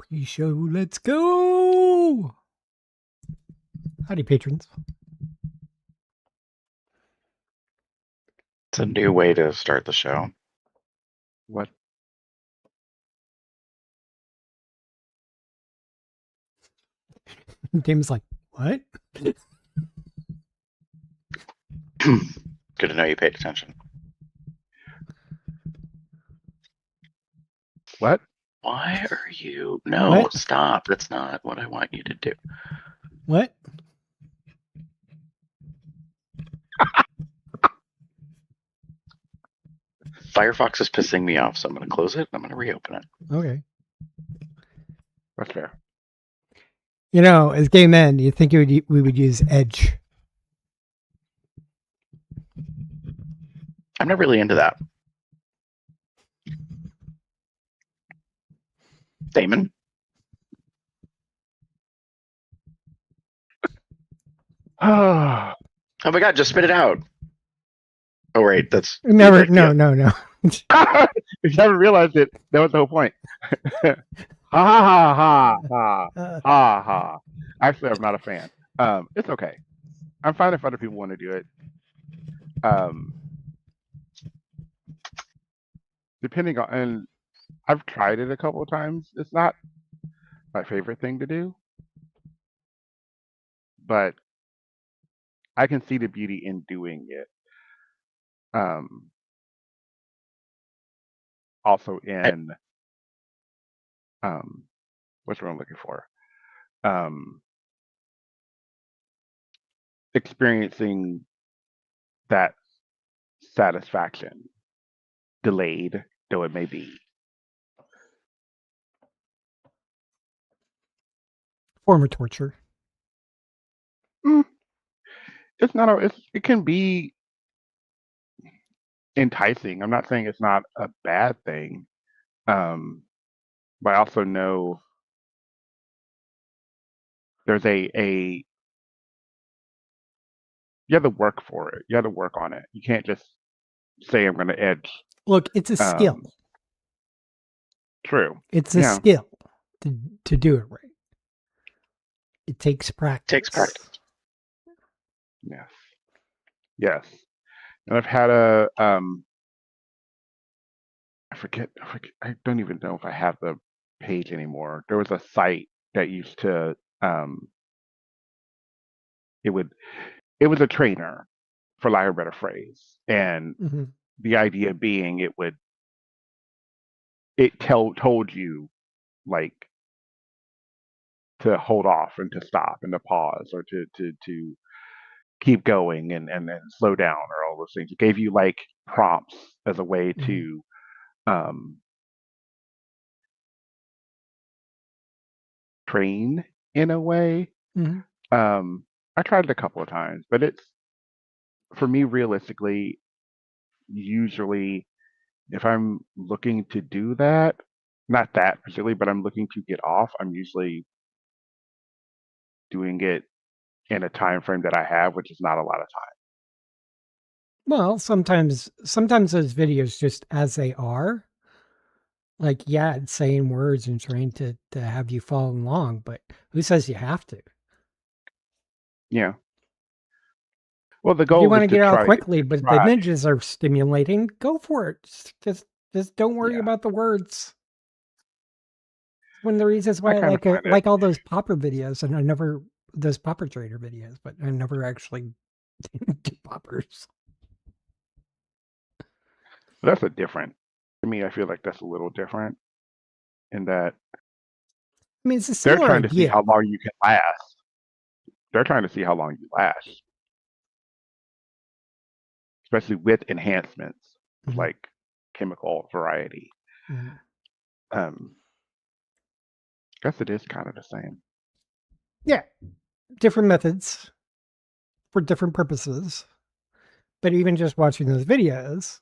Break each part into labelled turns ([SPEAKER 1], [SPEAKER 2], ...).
[SPEAKER 1] Pre-show, let's go! Howdy, patrons.
[SPEAKER 2] It's a new way to start the show.
[SPEAKER 3] What?
[SPEAKER 1] Damon's like, what?
[SPEAKER 2] Good to know you paid attention.
[SPEAKER 3] What?
[SPEAKER 2] Why are you? No,
[SPEAKER 1] What?
[SPEAKER 2] stop. That's not what I want you to do.
[SPEAKER 1] What?
[SPEAKER 2] Firefox is pissing me off, so I'm going to close it. I'm going to reopen it.
[SPEAKER 1] Okay.
[SPEAKER 3] That's fair.
[SPEAKER 1] You know, as gay men, you think we would use Edge.
[SPEAKER 2] I'm not really into that. Damon?
[SPEAKER 3] Oh,
[SPEAKER 2] Oh my god, just spit it out. Oh, wait, that's...
[SPEAKER 1] Never, no.
[SPEAKER 3] if you haven't realized it, that was the whole point. Ha ha ha ha ha ha. Actually, I'm not a fan. It's okay. I'm fine if other people want to do it. Depending on, and I've tried it a couple of times. It's not my favorite thing to do, but I can see the beauty in doing it. Also in what's what I'm looking for? Experiencing that satisfaction, delayed though it may be.
[SPEAKER 1] Form of torture.
[SPEAKER 3] It's not. It can be enticing. I'm not saying it's not a bad thing, but I also know there's a you have to work for it. You have to work on it. You can't just say I'm going to edge.
[SPEAKER 1] Look, it's a skill.
[SPEAKER 3] True.
[SPEAKER 1] It's a skill to do it right. It takes practice.
[SPEAKER 2] Takes practice.
[SPEAKER 3] Yes. Yes. And I've had a I forget. I don't even know if I have the page anymore. There was a site that used to it was a trainer, for lack of a better phrase, and the idea being it told you like to hold off and to stop and to pause or to keep going and slow down or all those things. It gave you like prompts as a way to train in a way. I tried it a couple of times, but it's, for me, realistically, usually if I'm looking to do that, not that particularly, but I'm looking to get off, I'm usually doing it in a time frame that I have, which is not a lot of time.
[SPEAKER 1] Well, sometimes those videos, just as they are, like, yeah, it's saying words and trying to have you follow along, but who says you have to?
[SPEAKER 3] Yeah. Well, the goal
[SPEAKER 1] if you want to get out
[SPEAKER 3] try,
[SPEAKER 1] quickly, but the images are stimulating, go for it. Just don't worry about the words. It's one of the reasons why I like all those popper videos, and those popper trader videos, but I never actually do poppers.
[SPEAKER 3] That's to me, I feel like that's a little different in that
[SPEAKER 1] I mean, it's a
[SPEAKER 3] they're
[SPEAKER 1] similar
[SPEAKER 3] trying
[SPEAKER 1] idea.
[SPEAKER 3] to see how long you can last. They're trying to see how long you last, especially with enhancements like chemical variety. I guess it is kind of the same.
[SPEAKER 1] Yeah, different methods for different purposes. But even just watching those videos,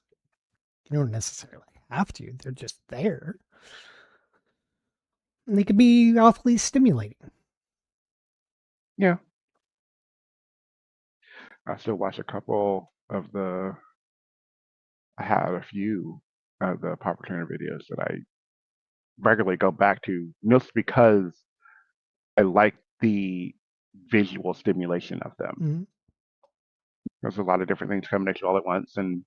[SPEAKER 1] you don't necessarily have to. They're just there. And they could be awfully stimulating.
[SPEAKER 3] Yeah. I still watch a couple of I have a few of the popper trainer videos that I regularly go back to, just because I like the visual stimulation of them.
[SPEAKER 1] Mm-hmm.
[SPEAKER 3] There's a lot of different things coming at you all at once, and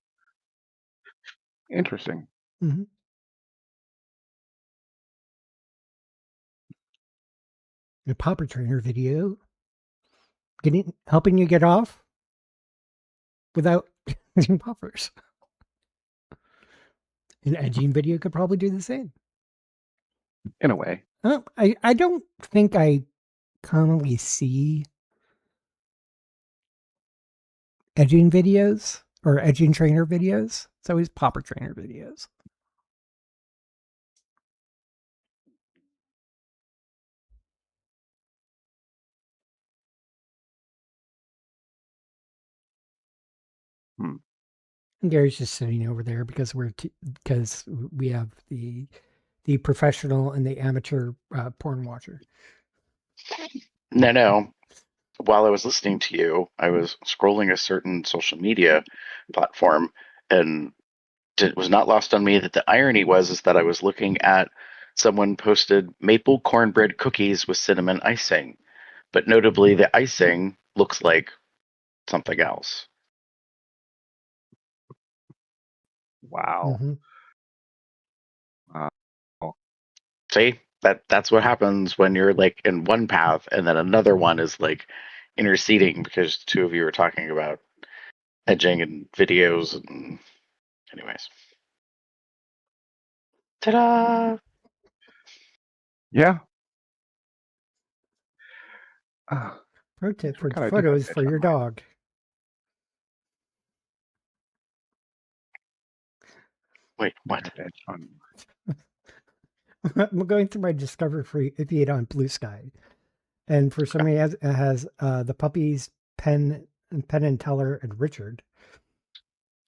[SPEAKER 3] interesting.
[SPEAKER 1] Mm-hmm. A popper trainer video, helping you get off without using poppers. An edging video could probably do the same.
[SPEAKER 3] In a way.
[SPEAKER 1] I don't think I commonly see edging videos or edging trainer videos. It's always popper trainer videos. And Gary's just sitting over there because because we have the professional and the amateur porn watcher.
[SPEAKER 2] No. While I was listening to you, I was scrolling a certain social media platform, and it was not lost on me that the irony is that I was looking at someone posted maple cornbread cookies with cinnamon icing, but notably the icing looks like something else.
[SPEAKER 3] Wow.
[SPEAKER 1] Mm-hmm.
[SPEAKER 2] See, that's what happens when you're like in one path and then another one is like interceding because the two of you were talking about edging and videos and anyways. Ta-da!
[SPEAKER 3] Yeah.
[SPEAKER 1] Pro tip for photos for your dog.
[SPEAKER 2] Wait, what?
[SPEAKER 1] I'm going through my Discover feed on Blue Sky, and for somebody it has the puppies Penn and Teller and Richard,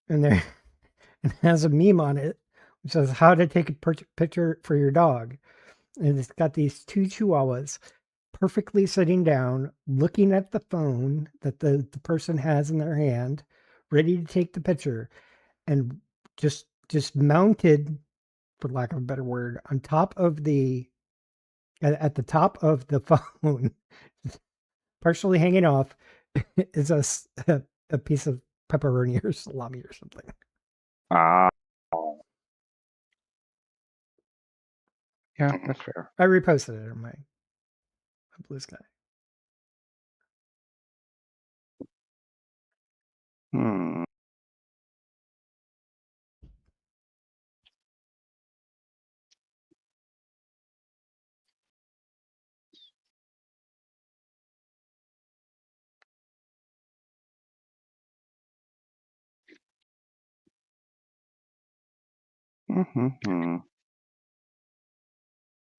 [SPEAKER 1] and there it has a meme on it which says how to take a picture for your dog, and it's got these two chihuahuas perfectly sitting down, looking at the phone that the person has in their hand, ready to take the picture, and just mounted, for lack of a better word, on top of at the top of the phone, partially hanging off, is a piece of pepperoni or salami or something.
[SPEAKER 3] Yeah, that's fair.
[SPEAKER 1] I reposted it on my Blue Sky.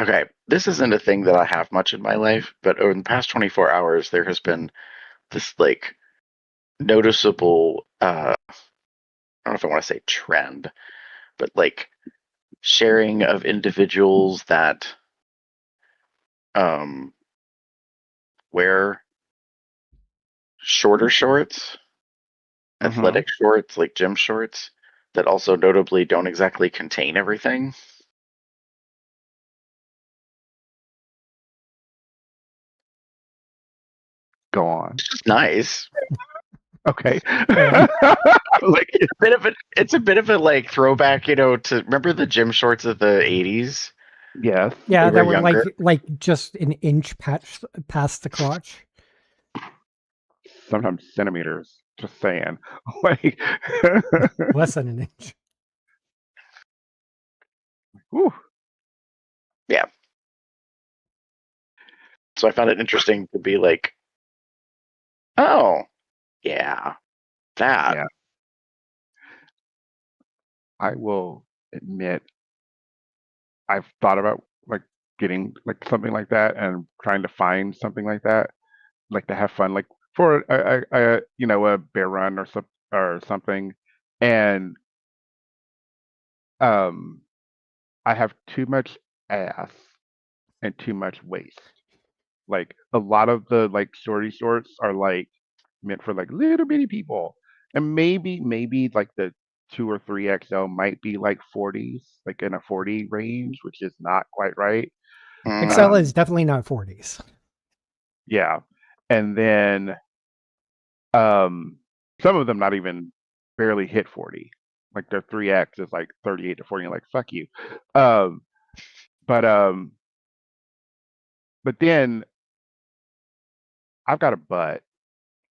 [SPEAKER 2] Okay, this isn't a thing that I have much in my life, but over the past 24 hours, there has been this like noticeable, I don't know if I want to say trend, but like sharing of individuals that wear shorter shorts, athletic shorts, like gym shorts, that also notably don't exactly contain everything.
[SPEAKER 3] Go on.
[SPEAKER 2] It's just nice.
[SPEAKER 3] Okay.
[SPEAKER 2] Like it's a bit of a like throwback, to remember the gym shorts of the 80s?
[SPEAKER 3] Yes.
[SPEAKER 1] Yeah, that were
[SPEAKER 2] younger.
[SPEAKER 1] like just an inch past the crotch.
[SPEAKER 3] Sometimes centimeters. Just saying. Like
[SPEAKER 1] less than an inch.
[SPEAKER 3] Whew.
[SPEAKER 2] Yeah. So I found it interesting to be like, oh, yeah, that.
[SPEAKER 3] Yeah. I will admit, I've thought about like getting like something like that and trying to find something like that, like to have fun, like for a bear run or something, and I have too much ass and too much waist. Like a lot of the like shorty shorts are like meant for like little bitty people, and maybe like the 2 or 3XL might be like 40s, like in a 40 range, which is not quite right.
[SPEAKER 1] XL is definitely not 40s.
[SPEAKER 3] Yeah. And then some of them not even barely hit 40. Like their 3X is like 38 to 40. Like, fuck you. But then I've got a butt,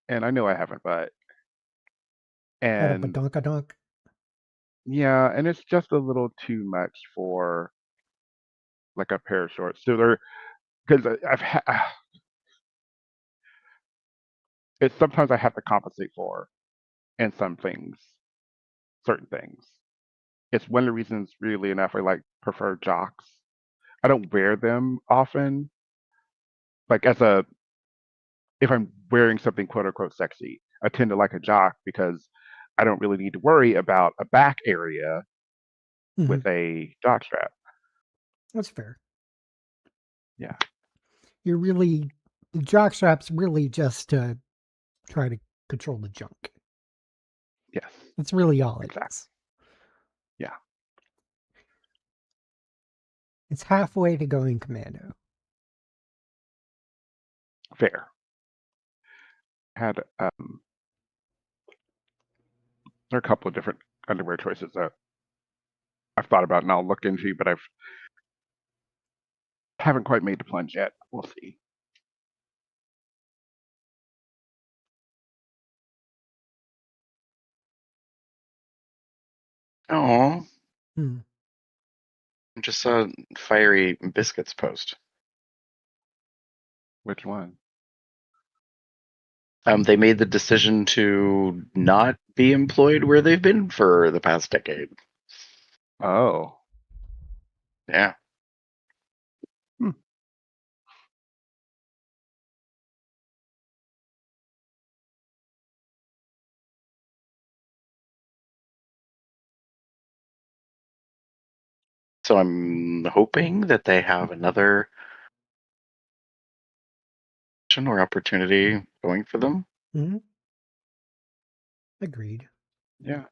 [SPEAKER 3] and I know I have a butt.
[SPEAKER 1] Got a
[SPEAKER 3] And
[SPEAKER 1] badonkadonk.
[SPEAKER 3] yeah, and it's just a little too much for like a pair of shorts. So they're because it's sometimes I have to compensate for in some things, certain things. It's one of the reasons, really enough, I like prefer jocks. I don't wear them often, like if I'm wearing something quote unquote sexy. I tend to like a jock because I don't really need to worry about a back area with a jock strap.
[SPEAKER 1] That's fair.
[SPEAKER 3] Yeah.
[SPEAKER 1] The jock strap's really just to try to control the junk.
[SPEAKER 3] Yes.
[SPEAKER 1] That's really all it
[SPEAKER 3] Exactly.
[SPEAKER 1] is.
[SPEAKER 3] Yeah.
[SPEAKER 1] It's halfway to going commando.
[SPEAKER 3] Fair. Had there are a couple of different underwear choices that I've thought about and I'll look into, but haven't quite made the plunge yet. We'll see.
[SPEAKER 2] Oh,
[SPEAKER 1] Hmm.
[SPEAKER 2] I just saw Fiery Biscuits post.
[SPEAKER 3] Which one?
[SPEAKER 2] They made the decision to not be employed where they've been for the past decade.
[SPEAKER 3] Oh.
[SPEAKER 2] Yeah.
[SPEAKER 3] Hmm.
[SPEAKER 2] So I'm hoping that they have another or opportunity going for them.
[SPEAKER 1] Mm-hmm. Agreed.
[SPEAKER 3] Yeah.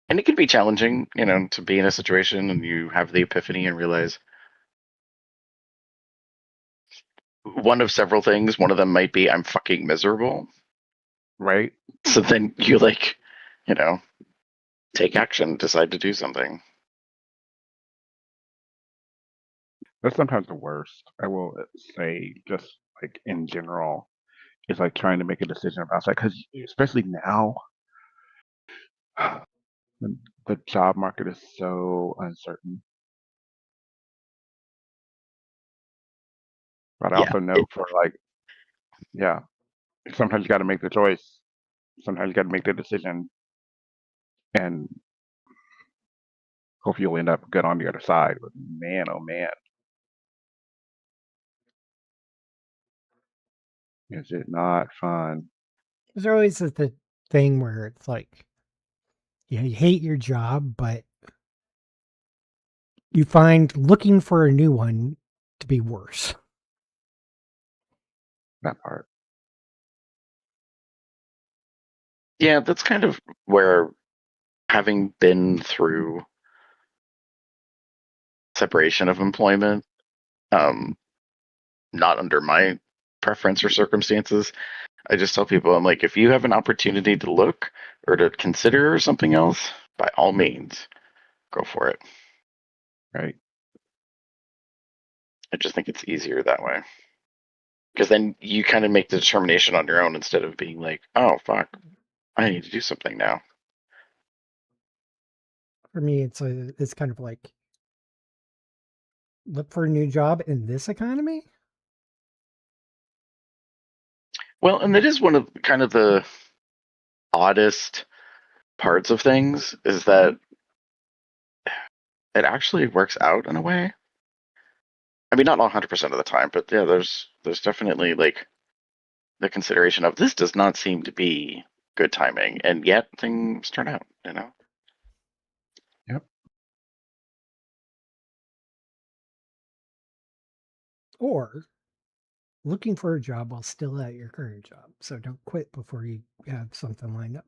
[SPEAKER 2] And it could be challenging, to be in a situation and you have the epiphany and realize one of several things. One of them might be I'm fucking miserable.
[SPEAKER 3] Right.
[SPEAKER 2] So then you take action, decide to do something.
[SPEAKER 3] That's sometimes the worst. I will say, just like in general, is like trying to make a decision about that because especially now, the job market is so uncertain. But I
[SPEAKER 2] Yeah.
[SPEAKER 3] also know for yeah, sometimes you got to make the choice. Sometimes you got to make the decision, and hope you'll end up good on the other side. But man, oh man, is it not fun?
[SPEAKER 1] There's always the thing where it's like, you hate your job, but you find looking for a new one to be worse.
[SPEAKER 3] That part.
[SPEAKER 2] Yeah, that's kind of where, having been through separation of employment, not under my preference or circumstances, I just tell people, I'm like, if you have an opportunity to look or to consider something else, by all means, go for it.
[SPEAKER 3] Right.
[SPEAKER 2] I just think it's easier that way. Because then you kind of make the determination on your own instead of being like, oh, fuck, I need to do something now.
[SPEAKER 1] For me, it's kind of like, look for a new job in this economy.
[SPEAKER 2] Well, and that is one of kind of the oddest parts of things is that it actually works out in a way. I mean, not 100% of the time, but yeah, there's definitely like the consideration of this does not seem to be good timing, and yet things turn out.
[SPEAKER 3] Yep.
[SPEAKER 1] Or looking for a job while still at your current job. So don't quit before you have something lined up.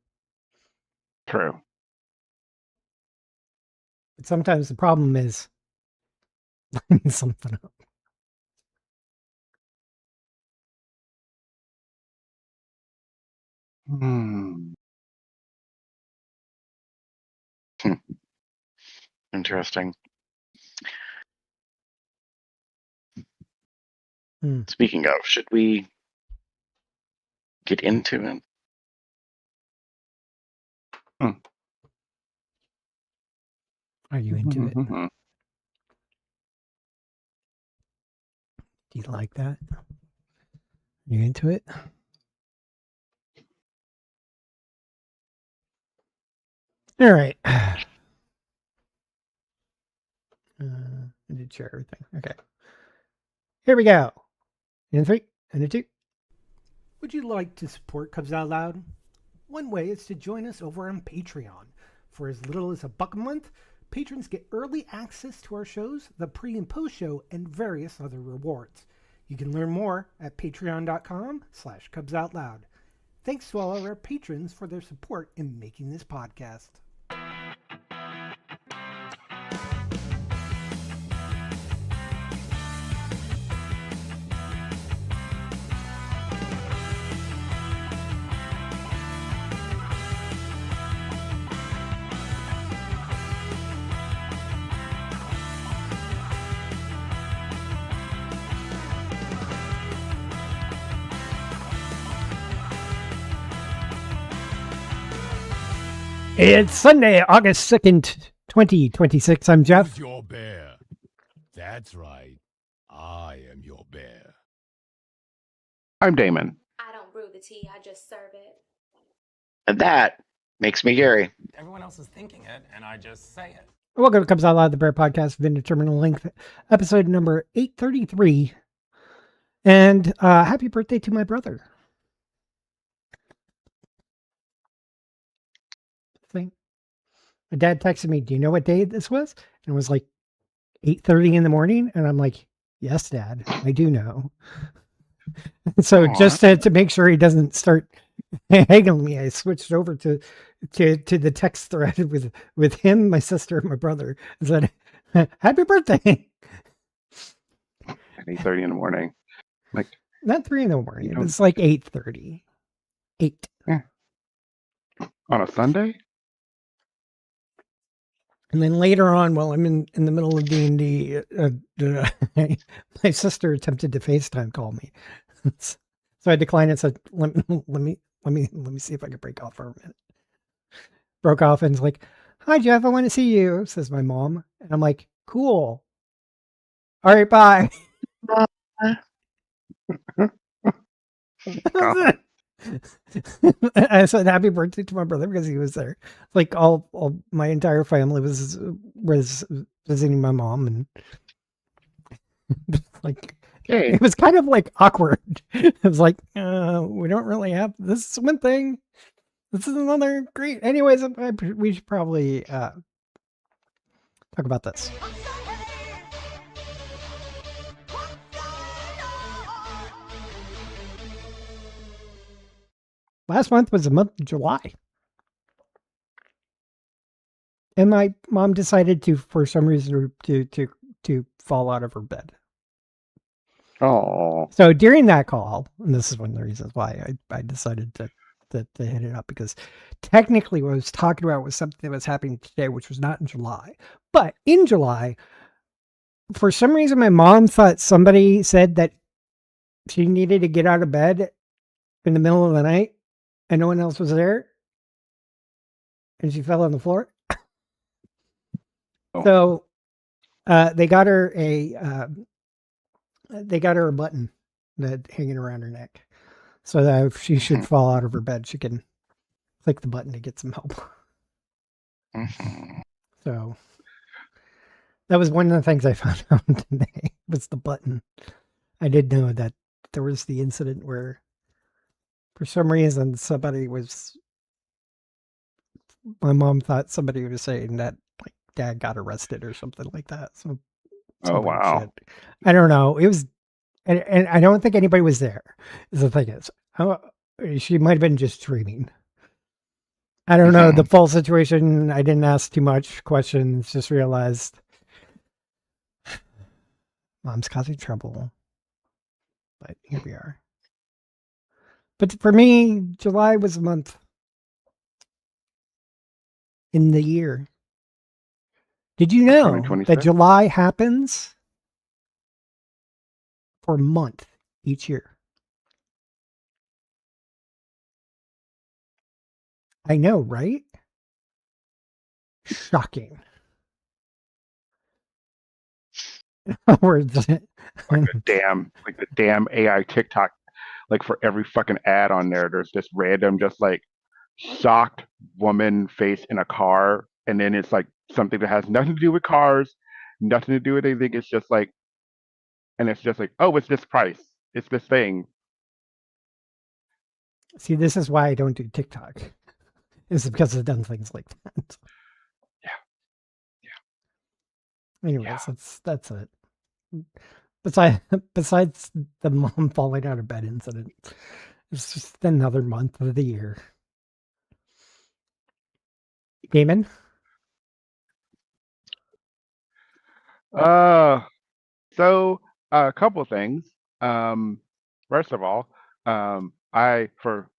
[SPEAKER 3] True.
[SPEAKER 1] But sometimes the problem is lining something up.
[SPEAKER 2] Interesting. Speaking of, should we get into it?
[SPEAKER 1] Are you into it? Do you like that? Are you into it? All right. I did share everything. Okay. Here we go. In 3, and 2. Would you like to support Cubs Out Loud? One way is to join us over on Patreon. For as little as $1 a month, patrons get early access to our shows, the pre and post show, and various other rewards. You can learn more at patreon.com/CubsOutLoud. Thanks to all of our patrons for their support in making this podcast. It's Sunday, August 2nd, 2026. I'm Jeff.
[SPEAKER 4] Who's your bear? That's right. I am your bear.
[SPEAKER 3] I'm Damon.
[SPEAKER 5] I don't brew the tea, I just serve it.
[SPEAKER 2] And that makes me Gary.
[SPEAKER 6] Everyone else is thinking it, and I just say it.
[SPEAKER 1] Welcome to Cubs Out Loud, the Bear Podcast of Indeterminate Length, episode number 833. And happy birthday to my brother. Thing. My dad texted me, do you know what day this was? And it was like 8:30 in the morning. And I'm like, yes, Dad, I do know. So just to make sure he doesn't start haggling me, I switched over to the text thread with him, my sister, and my brother. I said, happy birthday.
[SPEAKER 3] At 8:30 in the morning. Like,
[SPEAKER 1] not 3 in the morning. It was like 8:30. 8.
[SPEAKER 3] Yeah. On a Sunday?
[SPEAKER 1] And then later on, while I'm in the middle of D&D, my sister attempted to FaceTime call me. So I declined and said, let me see if I can break off for a minute. Broke off and was like, hi, Jeff, I want to see you, says my mom. And I'm like, cool. All right, bye. I said happy birthday to my brother because he was there. Like all my entire family was visiting my mom, and like it was kind of like awkward. It was like we don't really have this is one thing. This is another great. Anyways, we should probably talk about this. Last month was the month of July. And my mom decided to, for some reason, to fall out of her bed.
[SPEAKER 3] Oh.
[SPEAKER 1] So during that call, and this is one of the reasons why I decided to hit it up, because technically what I was talking about was something that was happening today, which was not in July. But in July, for some reason, my mom thought somebody said that she needed to get out of bed in the middle of the night and no one else was there. And she fell on the floor. Oh. So they got her a button that hanging around her neck, so that if she should fall out of her bed, she can click the button to get some help. So that was one of the things I found out today was the button. I did know that there was the incident where, for some reason, my mom thought somebody was saying that like Dad got arrested or something like that. So,
[SPEAKER 3] oh wow!
[SPEAKER 1] Shit. I don't know. It was And I don't think anybody was there. The thing is, she might have been just dreaming. I don't know the full situation. I didn't ask too much questions. Just realized mom's causing trouble. But here we are. But for me, July was a month in the year. Did you know that July happens for a month each year? I know, right? Shocking. Words.
[SPEAKER 3] like the damn AI TikTok. Like for every fucking ad on there's this random, just like shocked woman face in a car, and then it's like something that has nothing to do with cars, nothing to do with anything. It's just like, and it's just like, oh, it's this price, it's this thing.
[SPEAKER 1] See, this is why I don't do TikTok. It's because I've done things like that.
[SPEAKER 3] Yeah.
[SPEAKER 1] Anyways, that's it. Besides the mom falling out of bed incident, it's just another month of the year. Damon?
[SPEAKER 3] So a couple of things. First of all, for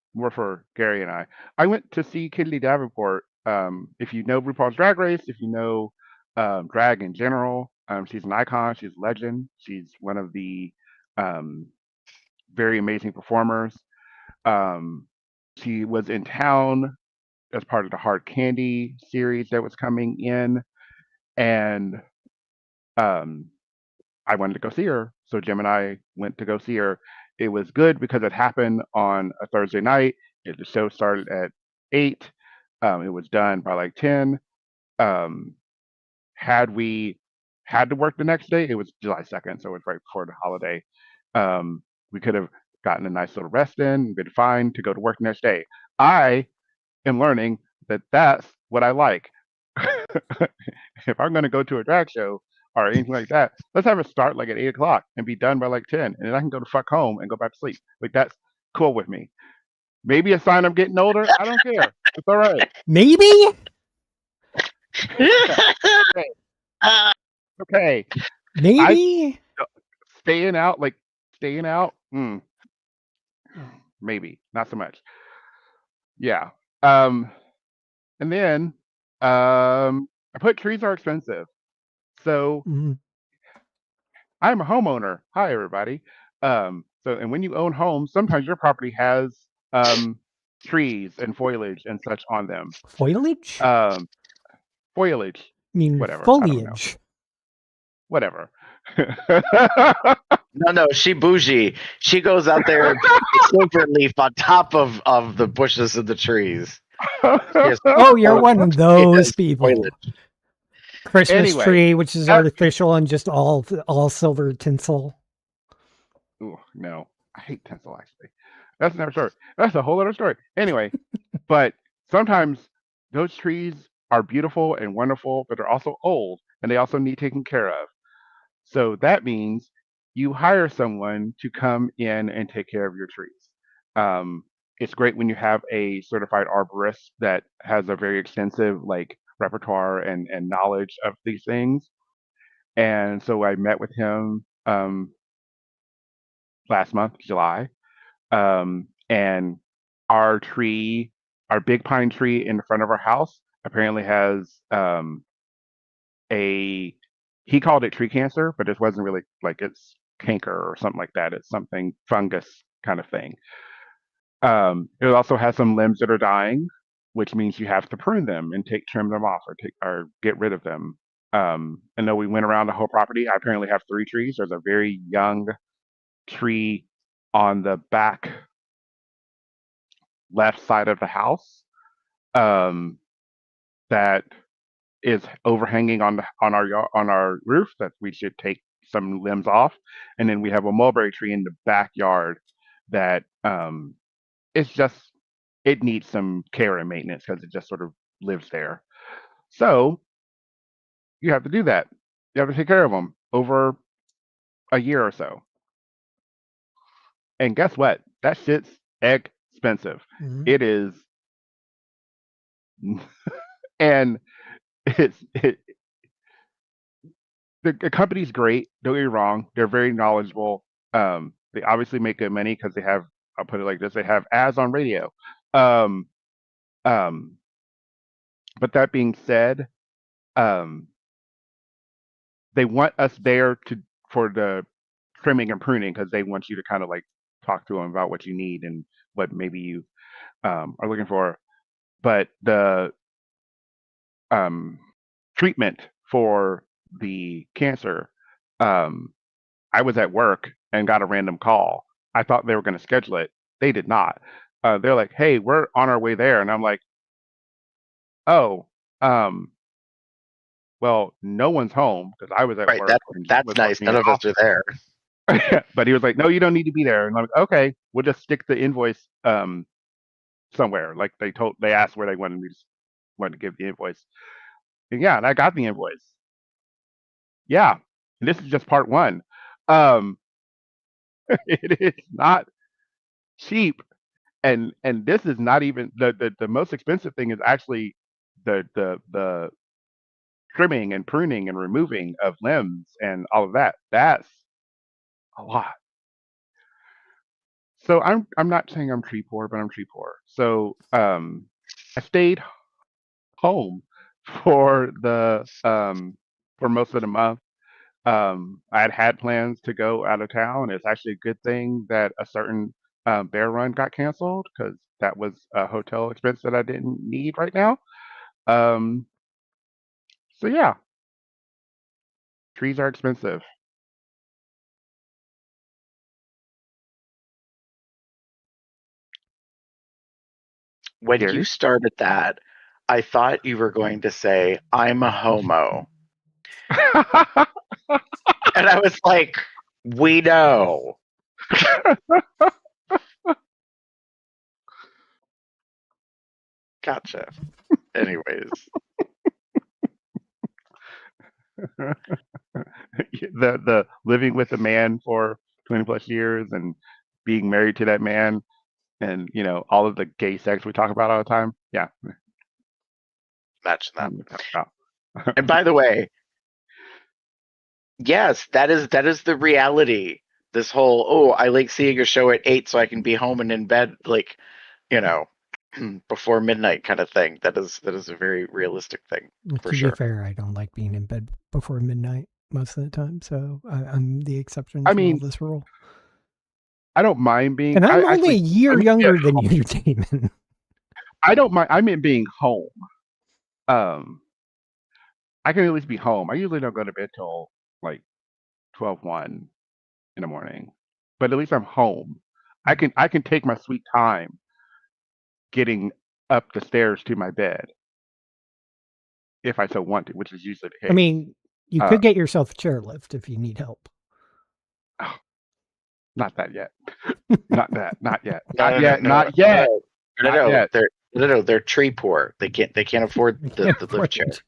[SPEAKER 3] Gary and I went to see Kennedy Davenport. If you know RuPaul's Drag Race, if you know drag in general, she's an icon. She's a legend. She's one of the very amazing performers. She was in town as part of the Hard Candy series that was coming in, and I wanted to go see her. So Jim and I went to go see her. It was good because it happened on a Thursday night. The show started at 8. It was done by like 10. Had we had to work the next day, it was July 2nd, so it was right before the holiday. We could have gotten a nice little rest in, been fine to go to work the next day. I am learning that that's what I like. If I'm going to go to a drag show or anything like that, let's have it start like at 8 o'clock and be done by like 10, and then I can go to fuck home and go back to sleep. Like that's cool with me. Maybe a sign I'm getting older. I don't care. It's all right.
[SPEAKER 1] Maybe.
[SPEAKER 3] Okay.
[SPEAKER 1] Maybe.
[SPEAKER 3] Staying out. Maybe not so much. Yeah. And then I put trees are expensive. So I'm a homeowner. Hi, everybody. And when you own homes, sometimes your property has trees and foliage and such on them.
[SPEAKER 1] Foliage?
[SPEAKER 3] Foliage.
[SPEAKER 1] I mean,
[SPEAKER 3] whatever.
[SPEAKER 1] foliage.
[SPEAKER 3] Whatever.
[SPEAKER 2] No, she bougie. She goes out there and puts a silver leaf on top of the bushes and the trees.
[SPEAKER 1] Oh, you're one of those people. Foliage. Christmas tree, which is artificial and just all silver tinsel.
[SPEAKER 3] Ooh, no, I hate tinsel. Actually, that's another story. That's a whole other story. Anyway, but sometimes those trees are beautiful and wonderful, but they're also old and they also need taken care of. So that means you hire someone to come in and take care of your trees. It's great when you have a certified arborist that has a very extensive repertoire and knowledge of these things. And so I met with him last month, July, and our big pine tree in the front of our house apparently has he called it tree cancer, but it wasn't really it's canker or something like that. It's something fungus kind of thing. It also has some limbs that are dying, which means you have to prune them and trim them off or get rid of them. And though we went around the whole property, I apparently have 3 trees. There's a very young tree on the back left side of the house that is overhanging on our roof that we should take some limbs off, and then we have a mulberry tree in the backyard that it needs some care and maintenance because it just sort of lives there. So you have to do that. You have to take care of them over a year or so. And guess what? That shit's expensive.
[SPEAKER 1] Mhm.
[SPEAKER 3] It is, and it the company's great. Don't get me wrong; they're very knowledgeable. They obviously make good money because they have. I'll put it like this: they have ads on radio. Um, um, but that being said, um, they want us there for the trimming and pruning because they want you to kind of like talk to them about what you need and what maybe you are looking for. But the treatment for the cancer, I was at work and got a random call. I thought they were going to schedule it. They did not. They're like, "Hey, we're on our way there," and I'm like, "Oh, um, well, no one's home because I was at
[SPEAKER 2] Right.
[SPEAKER 3] work and Jim
[SPEAKER 2] That's
[SPEAKER 3] was
[SPEAKER 2] nice.
[SPEAKER 3] working in
[SPEAKER 2] None
[SPEAKER 3] the
[SPEAKER 2] of us are there.
[SPEAKER 3] office." But he was like, "No, you don't need to be there." And I'm like, "Okay, we'll just stick the invoice somewhere." Like they asked where they wanted me to wanted to give the invoice. And yeah, and I got the invoice. Yeah, and this is just part one. Um, it is not cheap, and this is not even the most expensive thing is actually the trimming and pruning and removing of limbs and all of that. That's a lot. So I'm not saying I'm tree poor, but I'm tree poor. So I stayed home for the for most of the month. I had plans to go out of town. And it's actually a good thing that a certain bear run got canceled because that was a hotel expense that I didn't need right now. Um, so yeah, trees are expensive.
[SPEAKER 2] When you
[SPEAKER 3] Gary?
[SPEAKER 2] started that, I thought you were going to say, "I'm a homo." And I was like, "We know." Gotcha. Anyways,
[SPEAKER 3] The living with a man for 20 plus years and being married to that man and all of the gay sex we talk about all the time. Yeah,
[SPEAKER 2] imagine
[SPEAKER 3] I
[SPEAKER 2] that.
[SPEAKER 3] know what I'm talking about.
[SPEAKER 2] And by the way, yes, that is the reality. This whole, oh, I like seeing a show at 8 so I can be home and in bed like, you know, before midnight kind of thing. That is a very realistic thing for
[SPEAKER 1] To be
[SPEAKER 2] sure.
[SPEAKER 1] fair, I don't like being in bed before midnight most of the time, so I'm the exception
[SPEAKER 3] I
[SPEAKER 1] to all
[SPEAKER 3] mean,
[SPEAKER 1] this rule.
[SPEAKER 3] I don't mind being.
[SPEAKER 1] And I'm
[SPEAKER 3] I
[SPEAKER 1] only a
[SPEAKER 3] actually, I
[SPEAKER 1] year
[SPEAKER 3] mean, yeah,
[SPEAKER 1] younger than you, Damon.
[SPEAKER 3] I don't mind. I mean, being home. Um, I can at least be home. I usually don't go to bed till like 12:01 in the morning, but at least I'm home. I can take my sweet time getting up the stairs to my bed if I so want to, which is usually the
[SPEAKER 1] I
[SPEAKER 3] case.
[SPEAKER 1] mean, you
[SPEAKER 3] Uh,
[SPEAKER 1] could get yourself a chairlift if you need help.
[SPEAKER 3] Not that yet. Not that. Not yet.
[SPEAKER 2] No,
[SPEAKER 3] Not
[SPEAKER 2] no, no,
[SPEAKER 3] yet.
[SPEAKER 2] no,
[SPEAKER 3] Not yet.
[SPEAKER 2] no,
[SPEAKER 3] Not
[SPEAKER 2] no.
[SPEAKER 3] yet.
[SPEAKER 2] They're tree poor. They can't afford
[SPEAKER 1] You
[SPEAKER 2] the
[SPEAKER 1] can't
[SPEAKER 2] lift
[SPEAKER 1] afford
[SPEAKER 2] chair.
[SPEAKER 1] it.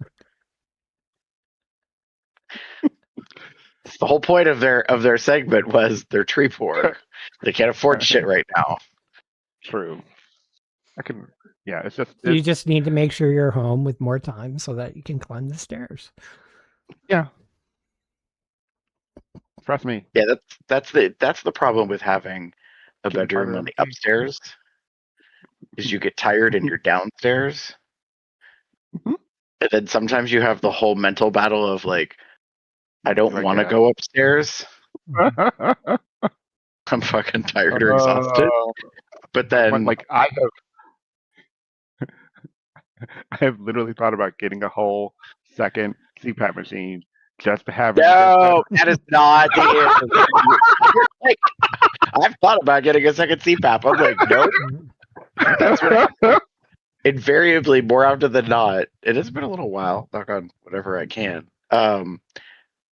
[SPEAKER 2] The whole point of their segment was they're tree poor. They can't afford shit right now.
[SPEAKER 3] True. I can. Yeah. It's just.
[SPEAKER 1] You
[SPEAKER 3] It's
[SPEAKER 1] just need to make sure you're home with more time so that you can climb the stairs.
[SPEAKER 3] yeah. Trust me.
[SPEAKER 2] Yeah, that's the problem with having a
[SPEAKER 3] Getting
[SPEAKER 2] bedroom
[SPEAKER 3] farther
[SPEAKER 2] on
[SPEAKER 3] every
[SPEAKER 2] the
[SPEAKER 3] day.
[SPEAKER 2] upstairs is you get tired and you're downstairs.
[SPEAKER 3] Mhm.
[SPEAKER 2] And then sometimes you have the whole mental battle of like, I don't
[SPEAKER 3] Should I
[SPEAKER 2] want
[SPEAKER 3] get
[SPEAKER 2] to
[SPEAKER 3] up?
[SPEAKER 2] go upstairs.
[SPEAKER 3] uh,
[SPEAKER 2] I'm fucking tired or exhausted. But then
[SPEAKER 3] like I have literally thought about getting a whole second CPAP machine just to have in the guest
[SPEAKER 2] no,
[SPEAKER 3] bedroom.
[SPEAKER 2] that is not the answer. You're like, I've thought about getting a second CPAP. I'm like, nope. That's what happens. Invariably, more often than not, it has been a little while. Knock on whatever I can.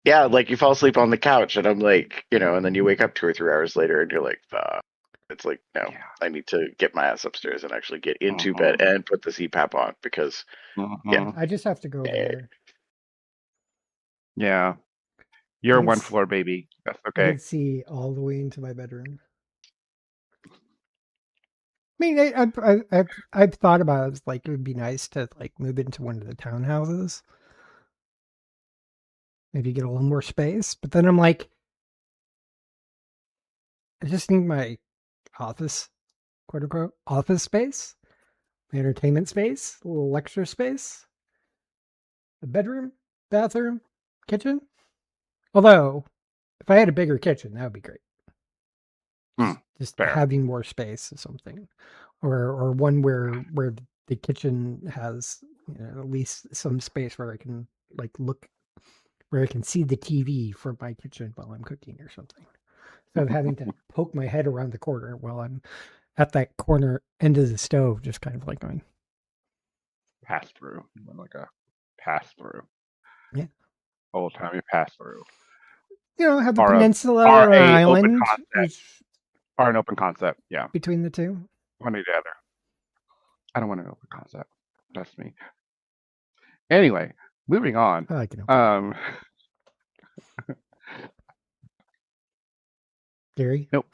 [SPEAKER 2] Yeah, like you fall asleep on the couch, and I'm like, and then you wake up 2 or 3 hours later, and you're like, it's like, no,
[SPEAKER 3] Yeah.
[SPEAKER 2] I need to get my ass upstairs and actually get into bed
[SPEAKER 3] Mhm.
[SPEAKER 2] and put the CPAP on because, yeah,
[SPEAKER 3] Mhm.
[SPEAKER 1] I just have to go over there.
[SPEAKER 3] Yeah. You're a
[SPEAKER 1] I
[SPEAKER 3] one
[SPEAKER 1] can,
[SPEAKER 3] floor baby. That's
[SPEAKER 1] I
[SPEAKER 3] okay.
[SPEAKER 1] can see all the way into my bedroom. mean, I've thought about it. It's like it would be nice to like move into one of the townhouses. Maybe get a little more space. But then I'm like, I just need my office, quote unquote, office space, my entertainment space, a little lecture space, a bedroom, bathroom, kitchen. Although, if I had a bigger kitchen, that would be great. Just having more space or something, or one where the kitchen has at least some space where I can like look, where I can see the TV from my kitchen while I'm cooking or something. Instead of having to poke my head around the corner while I'm at that corner end of the stove, just kind of like going
[SPEAKER 3] pass through, like a pass through.
[SPEAKER 1] Yeah,
[SPEAKER 3] old timey pass through.
[SPEAKER 1] Have the peninsula or an island,
[SPEAKER 3] or an open concept. Yeah,
[SPEAKER 1] between the two.
[SPEAKER 3] One or the other. I don't want an open concept. That's me. Anyway, moving on.
[SPEAKER 1] I like it. Gary?
[SPEAKER 3] Nope.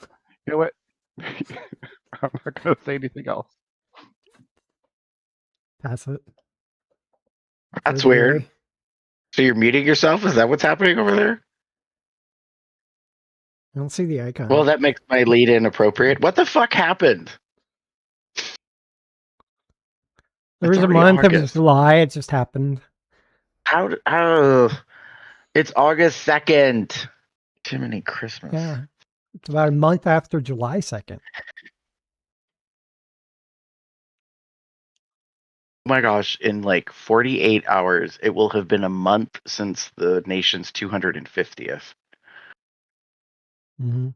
[SPEAKER 3] You know what? I'm not going to say anything else.
[SPEAKER 1] Pass it.
[SPEAKER 2] That's weird. Gary. So you're muting yourself? Is that what's happening over there?
[SPEAKER 1] I don't see the icon.
[SPEAKER 2] Well, that makes my lead inappropriate. What the fuck happened?
[SPEAKER 1] There was a month of July. It just happened.
[SPEAKER 2] It's August 2nd. Jiminy Christmas.
[SPEAKER 1] Yeah. It's about a month after July 2nd.
[SPEAKER 2] Oh my gosh, in like 48 hours, it will have been a month since the nation's 250th.
[SPEAKER 1] Mm-hmm.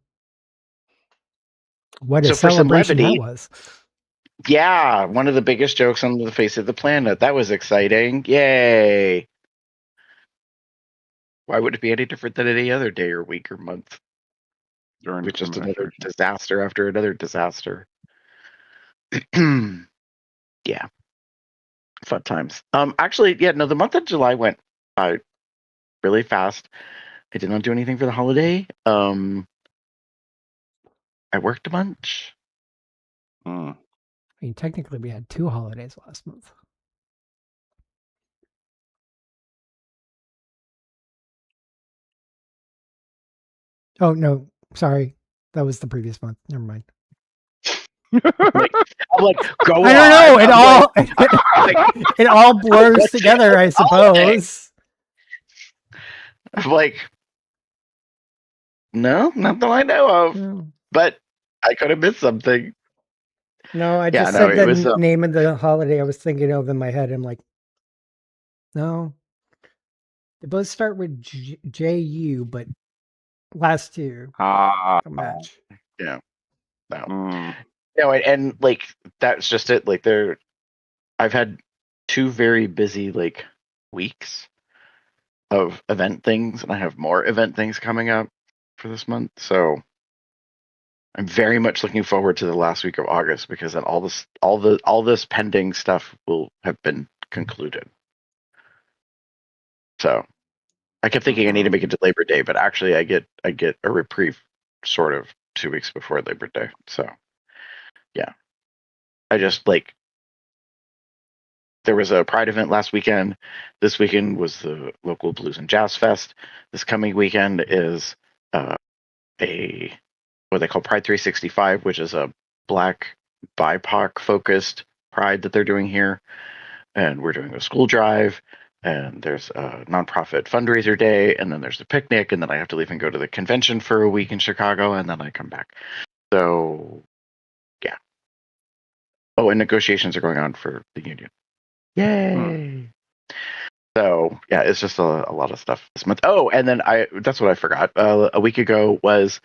[SPEAKER 1] What a celebration that was.
[SPEAKER 2] Yeah, one of the biggest jokes on the face of the planet. That was exciting. Yay. Why would it be any different than any other day or week or month? With just another disaster after another disaster. Yeah. Fun times. Actually, yeah, no, the month of July went really fast. I did not do anything for the holiday. I worked a bunch.
[SPEAKER 1] I mean, technically, we had 2 holidays last month. Oh, no. Sorry. That was the previous month. Never mind.
[SPEAKER 2] I'm like, go on.
[SPEAKER 1] I don't know. It all blurs together, I suppose.
[SPEAKER 2] I'm like, no, not that I know of. No. But I could have missed something.
[SPEAKER 1] No, I just said the name of the holiday I was thinking of in my head. I'm like, no. They both start with J-U, but last 2 match.
[SPEAKER 2] Yeah. No. No, and like that's just it. Like I've had 2 very busy like weeks of event things, and I have more event things coming up for this month. So I'm very much looking forward to the last week of August, because then all this pending stuff will have been concluded. So I kept thinking I need to make it to Labor Day, but actually I get a reprieve sort of 2 weeks before Labor Day. So yeah, I just like, there was a Pride event last weekend. This weekend was the local Blues and Jazz Fest. This coming weekend is what they call Pride 365, which is a Black BIPOC focused Pride that they're doing here. And we're doing a school drive, and there's a nonprofit fundraiser day, and then there's a picnic, and then I have to leave and go to the convention for a week in Chicago, and then I come back. So yeah. Oh, and negotiations are going on for the union. Yay! So yeah, it's just a lot of stuff this month. Oh, and then that's what I forgot. A week ago was